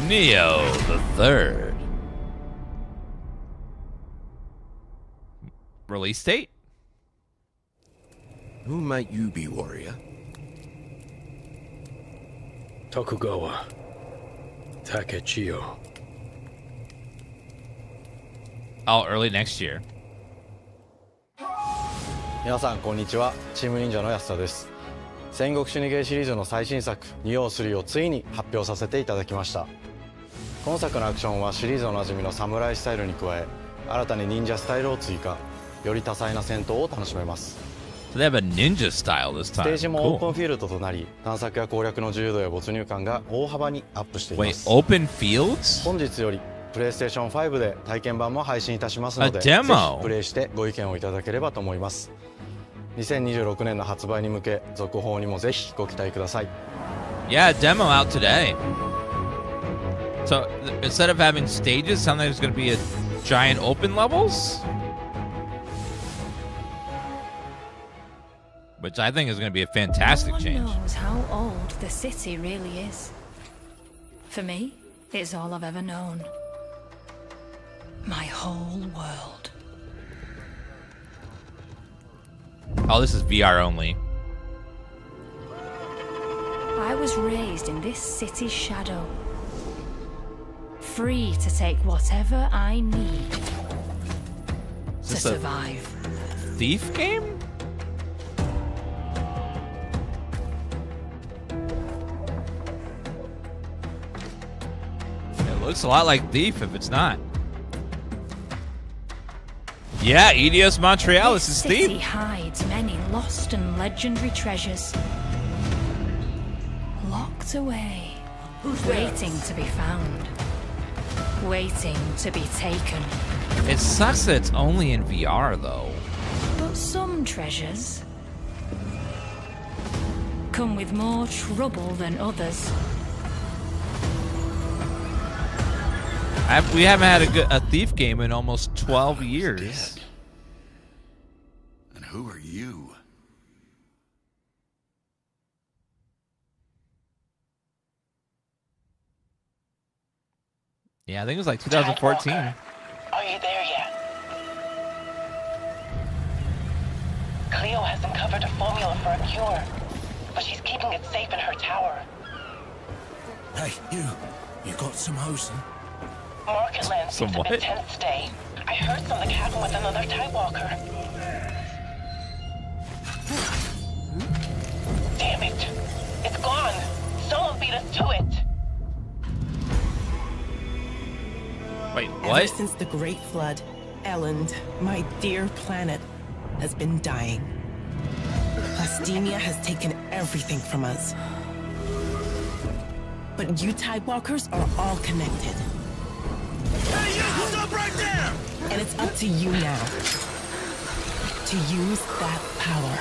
S1: Nioh the Third. Release date?
S9: Who might you be, warrior?
S10: Tokugawa Takechiyo.
S1: Oh, early next year.
S13: 皆さんこんにちは、チーム忍者の安田です。戦国死にゲーシリーズの最新作「仁王3」をついに発表させていただきました。今作のアクションはシリーズおなじみのサムライスタイルに加え、新たに忍者スタイルを追加、より多彩な戦闘を楽しめます。
S1: So they have a ninja style this
S13: ス
S1: time.
S13: テージもオープン
S1: Cool.
S13: フィールドとなり、探索や攻略の自由度や没入感が大幅にアップしていま
S1: Wait,
S13: す。
S1: open fields?
S13: 本日よりプレイステーション5で体験版も配信いたしますので、
S1: A
S13: ぜ
S1: demo.
S13: ひプレイしてご意見をいただければと思います。2026年の発売に向け、続報にもぜひご期待ください。
S1: Yeah, demo out today. So instead of having stages, sounds like there's going to be a giant open levels? Which I think is going to be a fantastic change.
S14: No one knows how old the city really is. For me, it's all I've ever known. My whole world.
S1: Oh, this is VR only.
S14: I was raised in this city's shadow. Free to take whatever I need
S1: Is
S14: to
S1: this a
S14: survive.
S1: Thief game? It looks a lot like Thief if it's not. Yeah, EDS Montreal, this is
S14: city
S1: Thief.
S14: hides many lost and legendary treasures. locked away, waiting to be found, waiting to be taken.
S1: It sucks that it's only in VR, though.
S14: But some treasures come with more trouble than others.
S1: We haven't had a thief game in almost 12 years.
S9: And who are you?
S1: Yeah, I think it was like 2014.
S12: Are you there yet? Cleo has uncovered a formula for a cure, but she's keeping it safe in her tower.
S6: Hey, you got some hosen?
S12: Market Land
S1: Some
S12: seems a
S1: what?
S12: bit tense today. I heard something happen with another Tidewalker. Damn it! It's gone! Someone beat us to it!
S1: Wait, what?
S15: Ever since the Great Flood, Elland, my dear planet, has been dying. Plastemia has taken everything from us. But you Tidewalkers are all connected.
S6: Hey, you! Stop right there!
S15: And it's up to you now to use that power.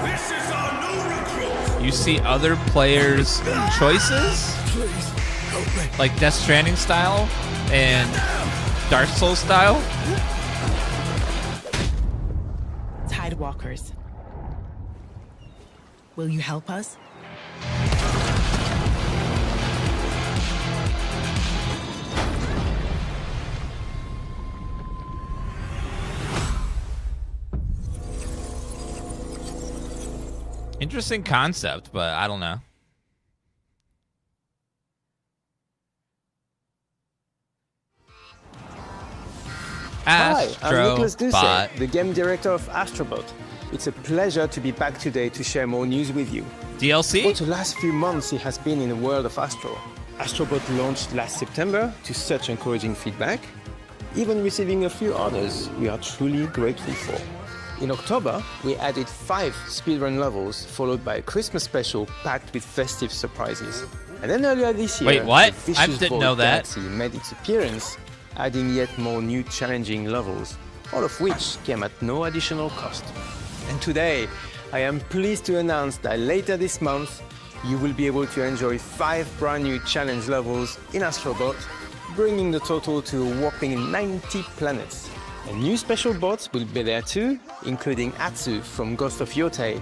S6: This is our new recruit!
S1: You see other players' choices?
S6: Please, help me.
S1: Like Death Stranding style and Dark Souls style?
S15: Tidewalkers. Will you help us?
S1: Interesting concept, but I don't know.
S16: Hi, I'm Nicholas
S1: Astrobot.
S16: Duce, the game director of Astrobot. It's a pleasure to be back today to share more news with you.
S1: DLC?
S16: For the last few months, it has been in the world of Astro. Astrobot launched last September to such encouraging feedback, even receiving a few orders we are truly grateful for. In October, we added 5 speedrun levels, followed by a Christmas special packed with festive surprises. And then earlier this year,
S1: Wait, what?
S16: the
S1: I
S16: Vicious
S1: didn't
S16: Ball
S1: know that.
S16: Galaxy made its appearance, adding yet more new challenging levels, all of which came at no additional cost. And today, I am pleased to announce that later this month, you will be able to enjoy 5 brand new challenge levels in Astrobot, bringing the total to a whopping 90 planets. And new special bots will be there too, including Atsu from Ghost of Yotei,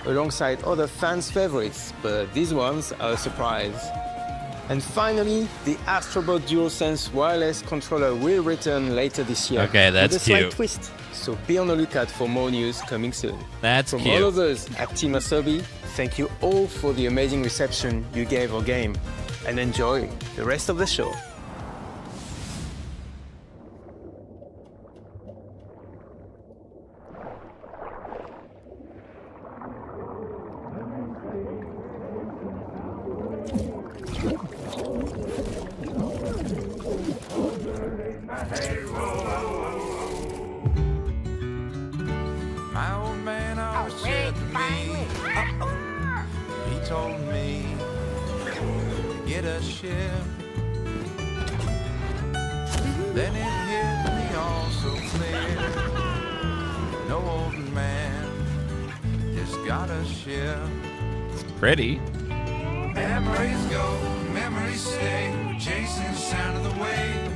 S16: alongside other fans' favorites, but these ones are a surprise. And finally, the Astrobot DualSense wireless controller will return later this year.
S1: Okay, that's
S16: with a slight
S1: cute.
S16: twist. So be on the lookout for more news coming soon.
S1: That's
S16: From
S1: cute.
S16: all of us at Team Asobi, thank you all for the amazing reception you gave our game, and enjoy the rest of the show.
S17: My old man always said to me, he told me to get a ship. Then it hit me all so clear. No old man just got a ship.
S1: It's pretty.
S17: Memories go, memories stay, chasing the sound of the waves.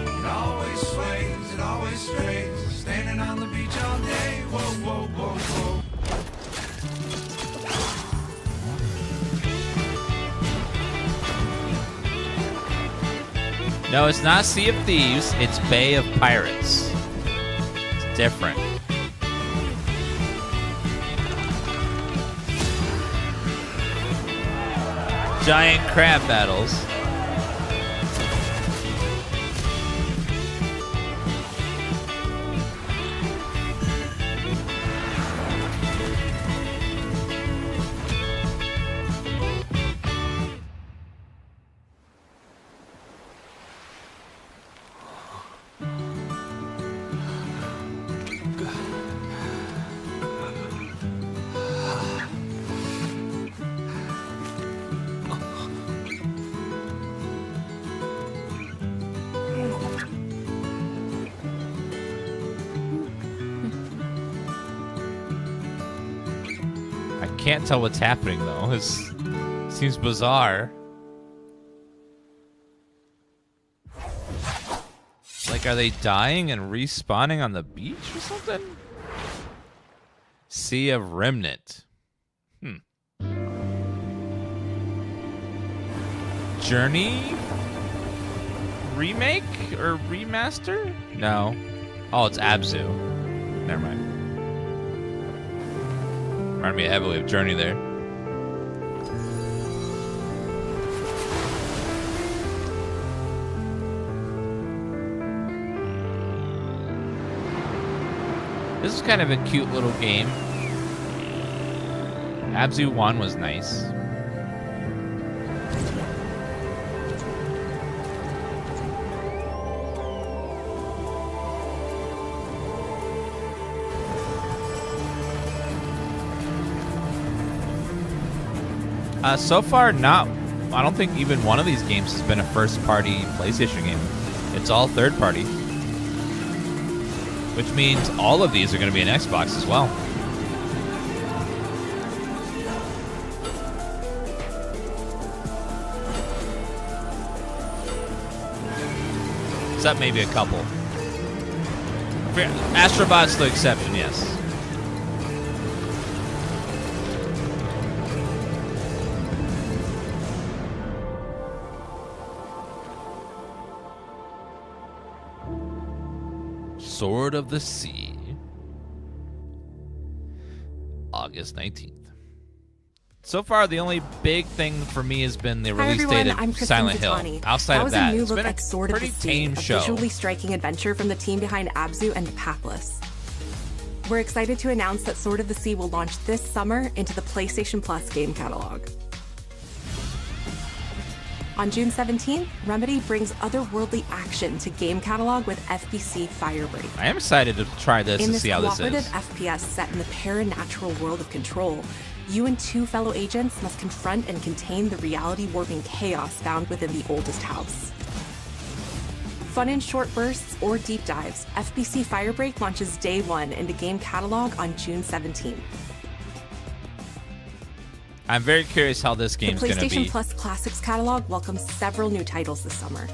S17: It always sways, it always strays, standing on the beach all day. Whoa, whoa, whoa, whoa.
S1: No, it's not Sea of Thieves, it's Bay of Pirates. It's different. Giant crab battles. can't tell what's happening though. It seems bizarre. Like, are they dying and respawning on the beach or something? Sea of Remnant. Journey remake or remaster? No. Oh, it's Abzu. Never mind. Reminded me heavily of Journey there. This is kind of a cute little game. Abzu 1 was nice. So far, not. I don't think even one of these games has been a first-party PlayStation game. It's all third-party, which means all of these are going to be an Xbox as well. Except maybe a couple. Astrobot's the exception, yes. Sword of the Sea. August 19th. So far, the only big thing for me has been the release date of Silent Hill. Outside of that, it's been a pretty tame show.
S18: A visually striking adventure from the team behind Abzu and the Pathless. We're excited to announce that Sword of the Sea will launch this summer into the PlayStation Plus game catalog. On June 17th, Remedy brings otherworldly action to game catalog with FBC Firebreak.
S1: I am excited to try this and see how this is.
S18: In this cooperative FPS set in the paranatural world of Control, you and two fellow agents must confront and contain the reality-warping chaos found within the oldest house. Fun in short bursts or deep dives, FBC Firebreak launches day one into game catalog on June 17th.
S1: I'm very curious how this game's going to be.
S18: The PlayStation Plus Classics catalog welcomes several new titles this summer.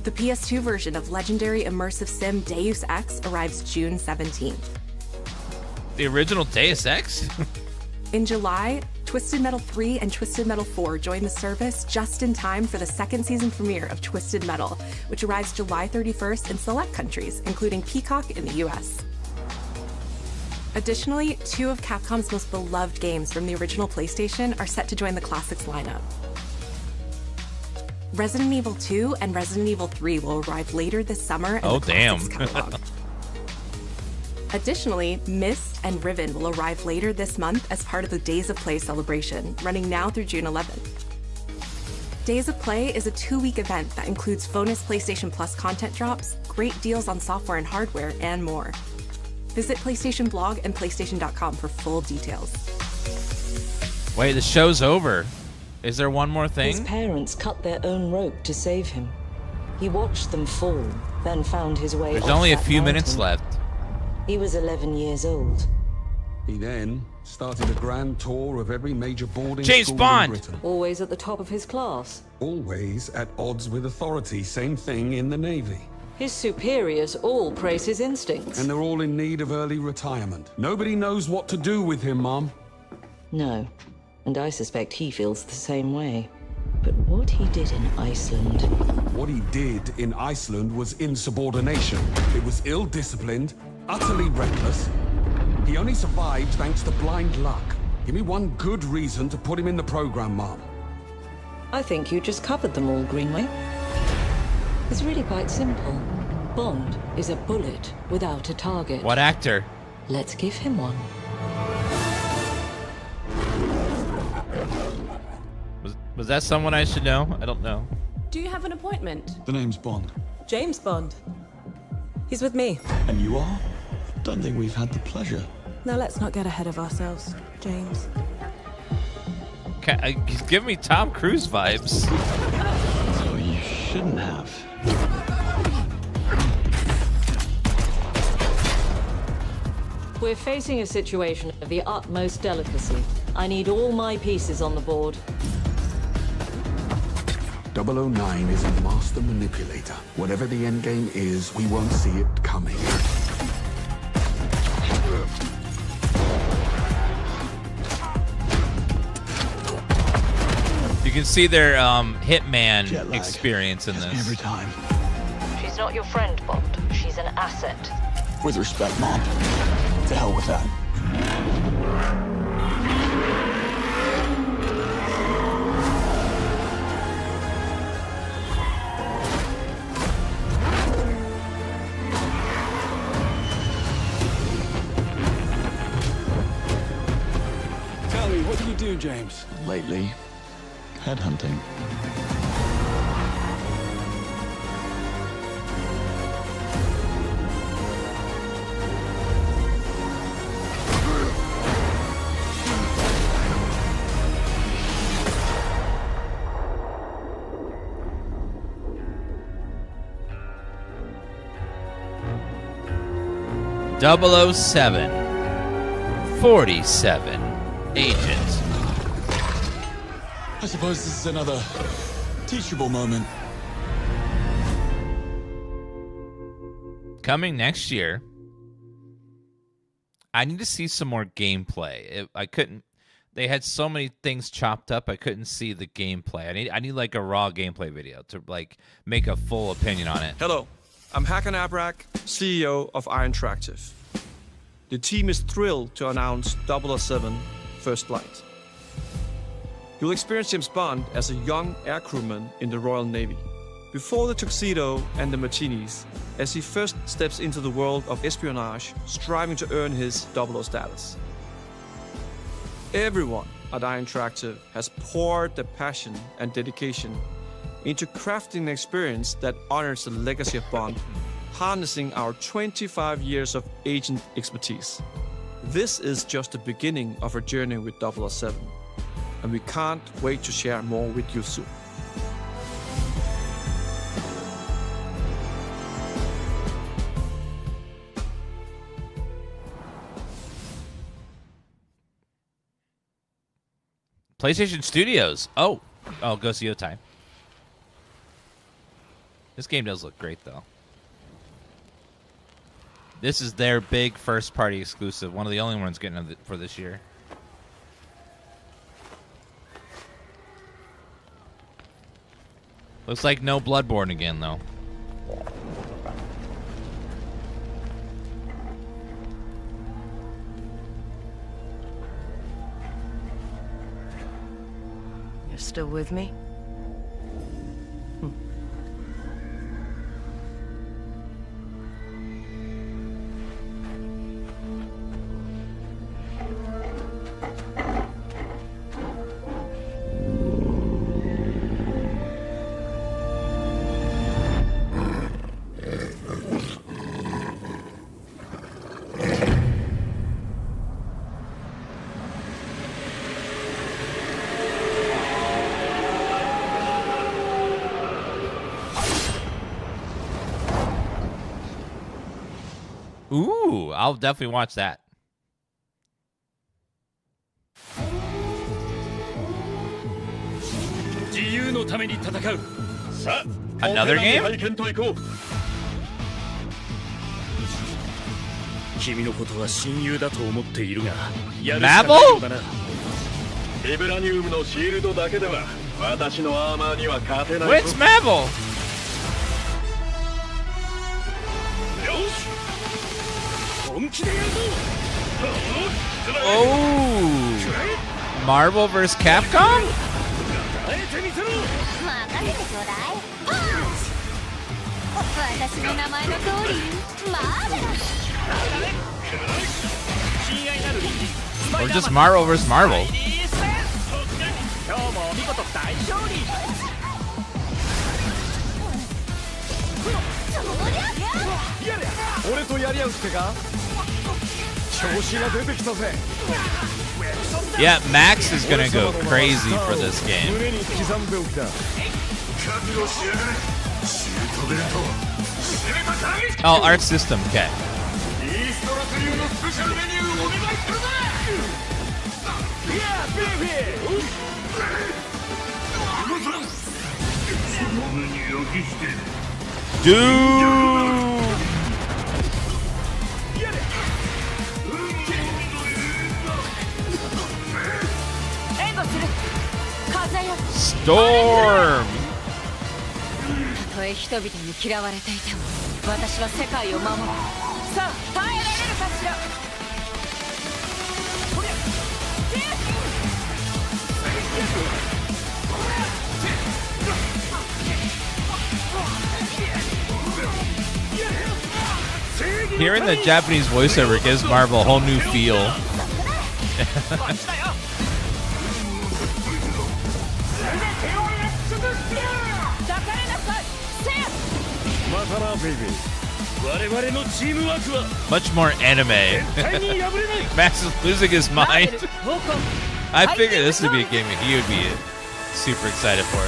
S18: The PS2 version of legendary immersive sim Deus Ex arrives June 17th.
S1: The original Deus Ex?
S18: In July, Twisted Metal 3 and Twisted Metal 4 join the service just in time for the second season premiere of Twisted Metal, which arrives July 31st in select countries, including Peacock in the US. Additionally, two of Capcom's most beloved games from the original PlayStation are set to join the Classics lineup. Resident Evil 2 and Resident Evil 3 will arrive later this summer in the Classics catalog. Additionally, Myst and Riven will arrive later this month as part of the Days of Play celebration, running now through June 11th. Days of Play is a 2-week event that includes bonus PlayStation Plus content drops, great deals on software and hardware, and more. Visit PlayStation Blog and PlayStation.com for full details.
S1: Wait, the show's over. Is there one more thing?
S19: His parents cut their own rope to save him. He watched them fall, then found his way.
S1: There's only a few minutes left.
S19: He was 11 years old.
S20: He then started a grand tour of every major boarding
S1: James
S20: school
S1: Bond.
S20: in Britain.
S19: Always at the top of his class.
S20: Always at odds with authority. Same thing in the Navy.
S19: His superiors all praise his instincts.
S20: And they're all in need of early retirement. Nobody knows what to do with him, Mom.
S19: No, and I suspect he feels the same way. But what he did in Iceland...
S20: What he did in Iceland was insubordination. It was ill-disciplined, utterly reckless. He only survived thanks to blind luck. Give me one good reason to put him in the program, Mom.
S19: I think you just covered them all, Greenway. It's really quite simple. Bond is a bullet without a target.
S1: What actor?
S19: Let's give him one.
S1: Was that someone I should know? I don't know.
S15: Do you have an appointment?
S20: The name's Bond.
S15: James Bond. He's with me.
S20: And you are? Don't think we've had the pleasure.
S15: Now let's not get ahead of ourselves, James.
S1: He's giving me Tom Cruise vibes.
S20: So you shouldn't have.
S19: We're facing a situation of the utmost delicacy. I need all my pieces on the board.
S20: 009 is a master manipulator. Whatever the endgame is, we won't see it coming.
S1: You can see their Hitman experience in this.
S6: Every time.
S19: She's not your friend, Bond. She's an asset.
S6: With respect, Mom. To hell with that. Tell me, what do you do, James? Lately, headhunting.
S1: .007 47 agents.
S6: I suppose this is another teachable moment.
S1: Coming next year, I need to see some more gameplay. I couldn't. They had so many things chopped up. I couldn't see the gameplay. I need like a raw gameplay video to like make a full opinion on it.
S3: Hello, I'm Hakan Abrak, CEO of Iron Interactive. The team is thrilled to announce 007 First Flight. You'll experience James Bond as a young air crewman in the Royal Navy. Before the tuxedo and the martinis, as he first steps into the world of espionage, striving to earn his 00 status. Everyone at Iron Interactive has poured their passion and dedication into crafting an experience that honors the legacy of Bond, harnessing our 25 years of agent expertise. This is just the beginning of our journey with 007, and we can't wait to share more with you soon.
S1: PlayStation Studios. Oh, Ghost Yotai. This game does look great, though. This is their big first-party exclusive. One of the only ones getting for this year. Looks like no Bloodborne again, though.
S22: You're still with me?
S1: Ooh, I'll definitely watch that. Another game? Mabel? What's Mabel? Oh, Marvel vs. Capcom? Or just Marvel vs. Marvel? Yeah, Max is gonna go crazy for this game. Oh, art system, okay. Storm!
S21: たとえ人々に嫌われていても私は世界を守る。さあ耐えられるかしら。
S1: Hearing the Japanese voiceover gives Marvel a whole new feel. Much more anime. Max is losing his mind. I figured this would be a game that he would be super excited for.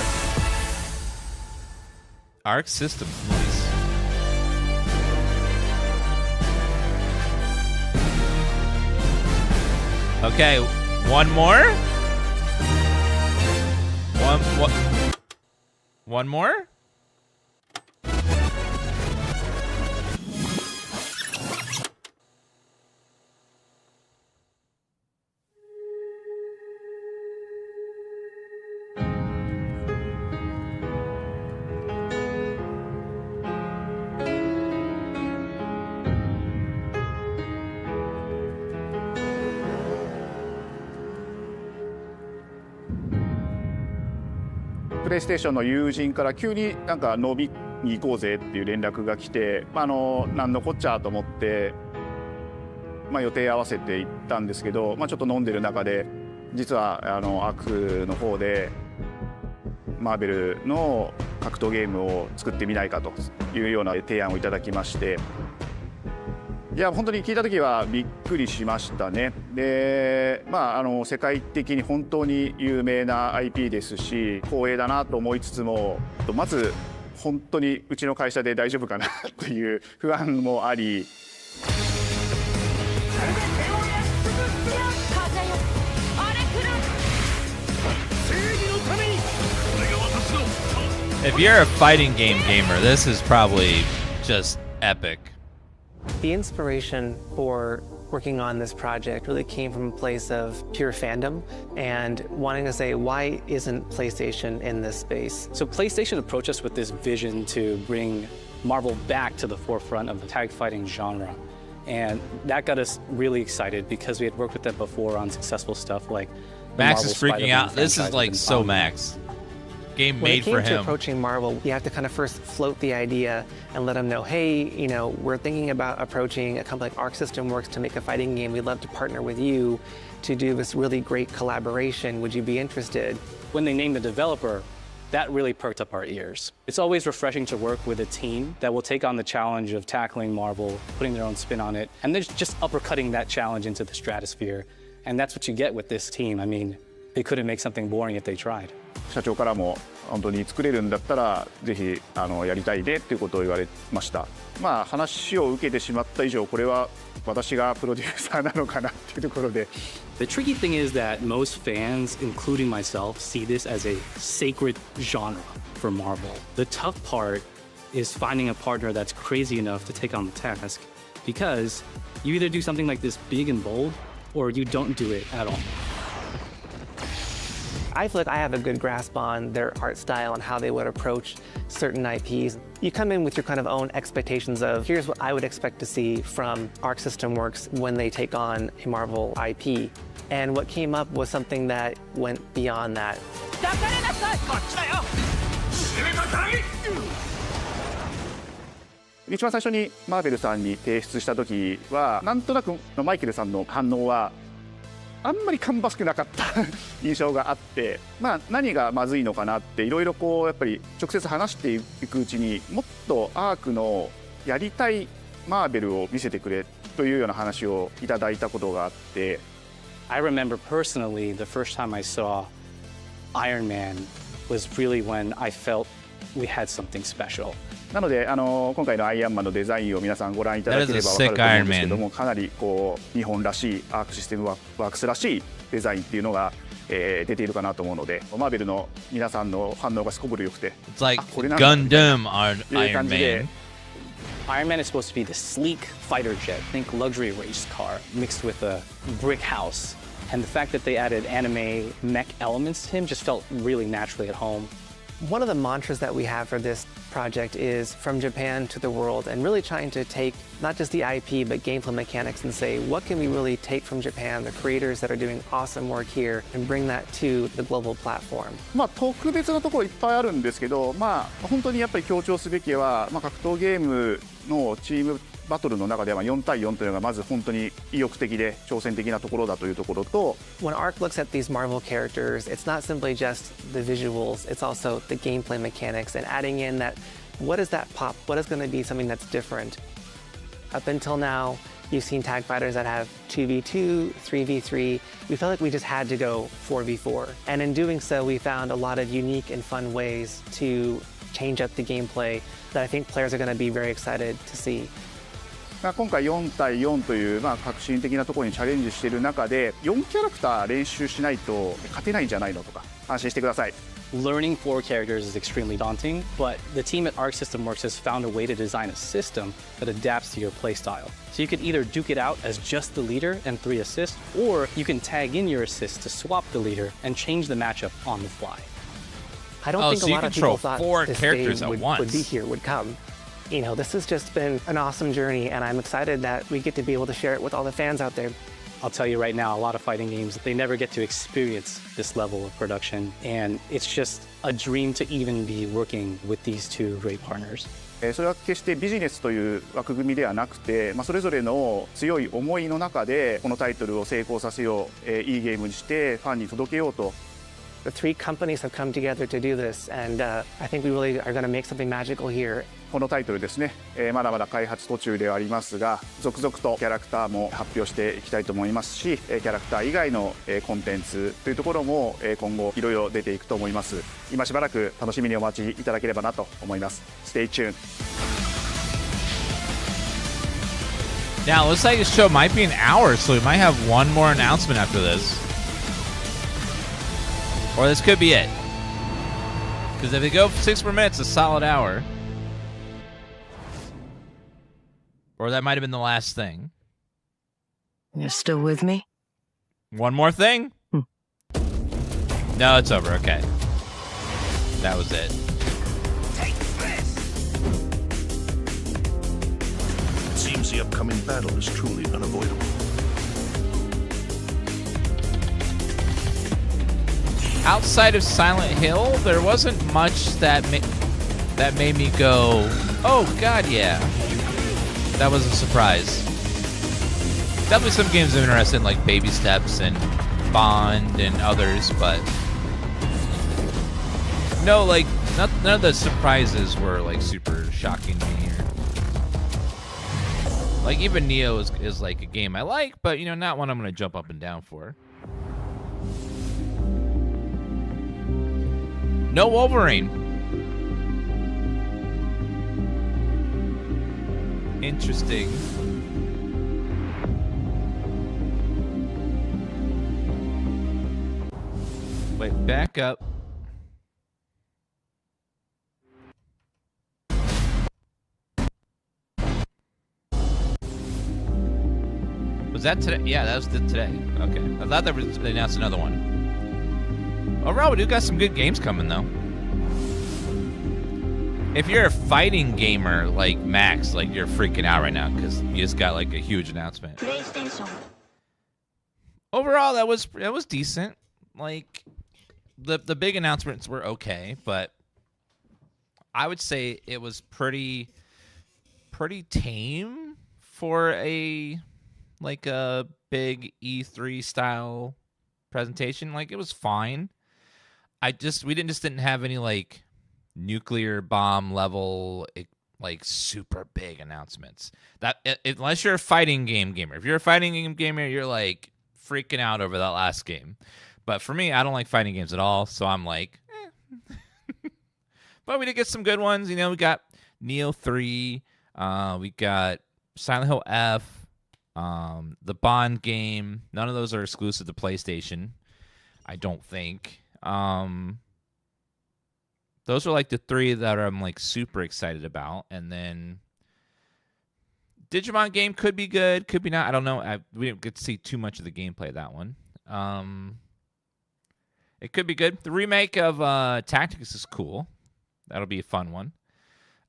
S1: Arc System, please. Okay, one more? One more?
S4: プレイステーションの友人から急になんか飲みに行こうぜっていう連絡が来て、なんのこっちゃと思って、予定合わせて行ったんですけど、ちょっと飲んでる中で実はアクの方でマーベルの格闘ゲームを作ってみないかというような提案をいただきまして。いや本当に聞いた時はびっくりしましたね。で、世界的に本当に有名な IP ですし光栄だなと思いつつも、まず本当にうちの会社で大丈夫かなという不安もあり。
S1: If you're a fighting game gamer, this is probably just epic.
S11: The inspiration for working on this project really came from a place of pure fandom and wanting to say, why isn't PlayStation in this space?
S23: So PlayStation approached us with this vision to bring Marvel back to the forefront of the tag fighting genre. And that got us really excited because we had worked with them before on successful stuff like
S1: Max is freaking out. This is like so Max. Game made for him.
S11: When it came to approaching Marvel, you have to kind of first float the idea and let them know, hey, we're thinking about approaching a company like Arc System Works to make a fighting game. We'd love to partner with you to do this really great collaboration. Would you be interested?
S23: When they named the developer, that really perked up our ears. It's always refreshing to work with a team that will take on the challenge of tackling Marvel, putting their own spin on it, and they're just uppercutting that challenge into the stratosphere. And that's what you get with this team. I mean, they couldn't make something boring if they tried.
S4: 社長からも本当に作れるんだったらぜひやりたいねっていうことを言われました。話を受けてしまった以上これは私がプロデューサーなのかなっていうところで。
S23: The tricky thing is that most fans, including myself, see this as a sacred genre for Marvel. The tough part is finding a partner that's crazy enough to take on the task, because you either do something like this big and bold, or you don't do it at all.
S11: I feel like I have a good grasp on their art style and how they would approach certain IPs. You come in with your kind of own expectations of, here's what I would expect to see from Arc System Works when they take on a Marvel IP. And what came up was something that went beyond that.
S4: 一番最初にマーベルさんに提出した時はなんとなくマイケルさんの反応はあんまり芳しくなかった印象があって、何がまずいのかなっていろいろやっぱり直接話していくうちにもっとアークのやりたいマーベルを見せてくれというような話をいただいたことがあって。
S23: I remember personally the first time I saw Iron Man was really when I felt we had something special.
S4: なので今回のアイアンマンのデザインを皆さんご覧いただければ分かると思うんですけども、かなりこう日本らしいアークシステムワークスらしいデザインっていうのが、出ているかなと思うので、マーベルの皆さんの反応がすこぶる良くて、
S1: It's like
S4: これなんだ
S1: Gundam
S4: という感
S1: Iron
S4: じで
S23: Iron Man is supposed to be the sleek fighter jet, think luxury race car, mixed with a brick house. And the fact that they added anime mech elements to him just felt really naturally at home.
S11: One of the mantras that we have for this project is from Japan to the world, and really trying to take not just the IP but gameplay mechanics and say, what can we really take from Japan, the creators that are doing awesome work here, and bring that to the global platform.
S4: 特別なところいっぱいあるんですけど、本当にやっぱり強調すべきは、格闘ゲームのチームバトルの中では4対4というのがまず本当に意欲的で挑戦的なところだというところと、
S11: When ARC looks at these Marvel characters, it's not simply just the visuals, it's also the gameplay mechanics and adding in that, what is that pop? What is going to be something that's different? Up until now, you've seen tag fighters that have 2v2, 3v3. We felt like we just had to go 4v4. And in doing so, we found a lot of unique and fun ways to change up the gameplay that I think players are going to be very excited to see.
S4: 今回4対4という革新的なところにチャレンジしている中で、4キャラクター練習しないと勝てないんじゃないのとか、安心してください。
S23: Learning 4 characters is extremely daunting, but the team at Arc System Works has found a way to design a system that adapts to your playstyle. So you could either duke it out as just the leader and 3 assists, or you can tag in your assists to swap the leader and change the matchup on the fly.
S11: I don't think a lot of people thought this day would be here, would come. You know, this has just been an awesome journey, and I'm excited that we get to be able to share it with all the fans out there.
S23: I'll tell you right now, a lot of fighting games, they never get to experience this level of production, and it's just a dream to even be working with these two great partners.
S4: それは決してビジネスという枠組みではなくて、それぞれの強い思いの中でこのタイトルを成功させよう、いいゲームにしてファンに届けようと。
S11: The 3 companies have come together to do this, and I think we really are going to make something magical here.
S4: このタイトルですね、まだまだ開発途中ではありますが、続々とキャラクターも発表していきたいと思いますし、キャラクター以外のコンテンツというところも今後いろいろ出ていくと思います。今しばらく楽しみにお待ちいただければなと思います。Stay tuned.
S1: Now, it looks like this show might be an hour, so we might have one more announcement after this. Or this could be it. Because if they go 6 more minutes, a solid hour. Or that might have been the last thing.
S22: You're still with me?
S1: One more thing? No, it's over. Okay. That was it.
S9: Take this! It seems the upcoming battle is truly unavoidable.
S1: Outside of Silent Hill, there wasn't much that made me go, oh god, yeah. That was a surprise. Definitely some games I'm interested in, like Baby Steps and Bond and others, but no, like none of the surprises were like super shocking to me. Like even Nioh is like a game I like, but you know, not one I'm gonna jump up and down for. No Wolverine. Interesting. Wait, back up. Was that today? Yeah, that was today. Okay. I thought they announced another one. Overall, we do got some good games coming, though. If you're a fighting gamer like Max, like you're freaking out right now because you just got like a huge announcement. Overall, that was decent. Like the big announcements were okay, but I would say it was pretty tame for a big E3 style presentation. Like it was fine. We didn't have any like nuclear bomb level like super big announcements. That unless you're a fighting game gamer. If you're a fighting game gamer, you're like freaking out over that last game. But for me, I don't like fighting games at all, so I'm like, But we did get some good ones. You know, we got Nioh 3. We got Silent Hill F. The Bond game. None of those are exclusive to PlayStation, I don't think. Those are like the 3 that I'm like super excited about. And then Digimon game could be good, could be not. I don't know. We didn't get to see too much of the gameplay of that one. It could be good. The remake of Tactics is cool. That'll be a fun one.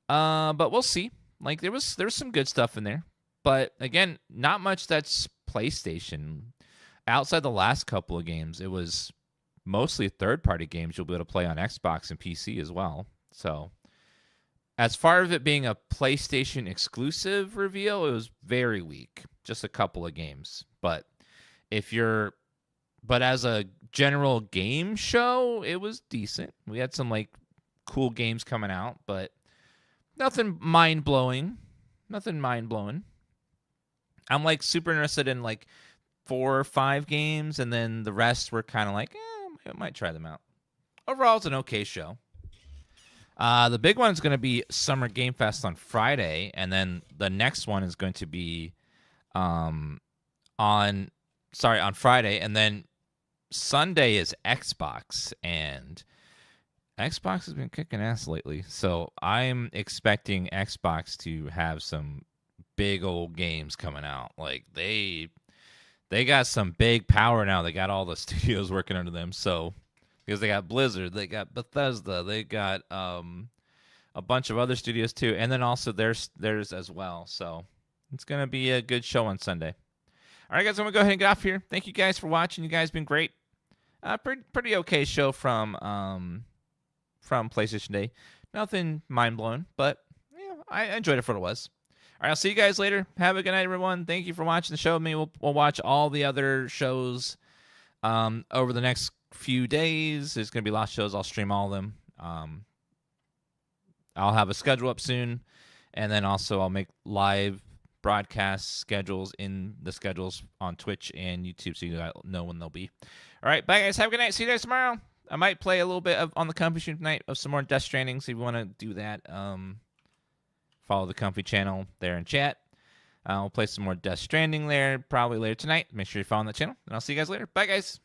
S1: But we'll see. Like there's some good stuff in there. But again, not much that's PlayStation. Outside the last couple of games, it was mostly third-party games you'll be able to play on Xbox and PC as well. So as far as it being a PlayStation exclusive reveal, it was very weak. Just a couple of games. But as a general game show, it was decent. We had some like cool games coming out, but nothing mind-blowing. I'm like super interested in like 4 or 5 games, and then the rest were kind of like, I might try them out. Overall, it's an okay show. The big one is going to be Summer Game Fest on Friday, and then the next one is going to be on Friday, and then Sunday is Xbox, and Xbox has been kicking ass lately, so I'm expecting Xbox to have some big old games coming out. Like they got some big power now. They got all the studios working under them. So because they got Blizzard, they got Bethesda, they got a bunch of other studios too, and then also theirs as well. So it's gonna be a good show on Sunday. All right, guys, I'm gonna go ahead and get off here. Thank you guys for watching. You guys been great. Pretty okay show from PlayStation Day. Nothing mind blowing, but yeah, I enjoyed it for what it was. All right, I'll see you guys later. Have a good night, everyone. Thank you for watching the show with me. We'll watch all the other shows over the next few days. There's going to be lots of shows. I'll stream all of them. I'll have a schedule up soon, and then also I'll make live broadcast schedules in the schedules on Twitch and YouTube so you know when they'll be. All right, bye, guys. Have a good night. See you guys tomorrow. I might play a little bit on the Comfy stream tonight of some more Death Stranding, so if you want to do that, follow the Comfy channel there in chat. We'll play some more Death Stranding there probably later tonight. Make sure you're following that channel, and I'll see you guys later. Bye, guys.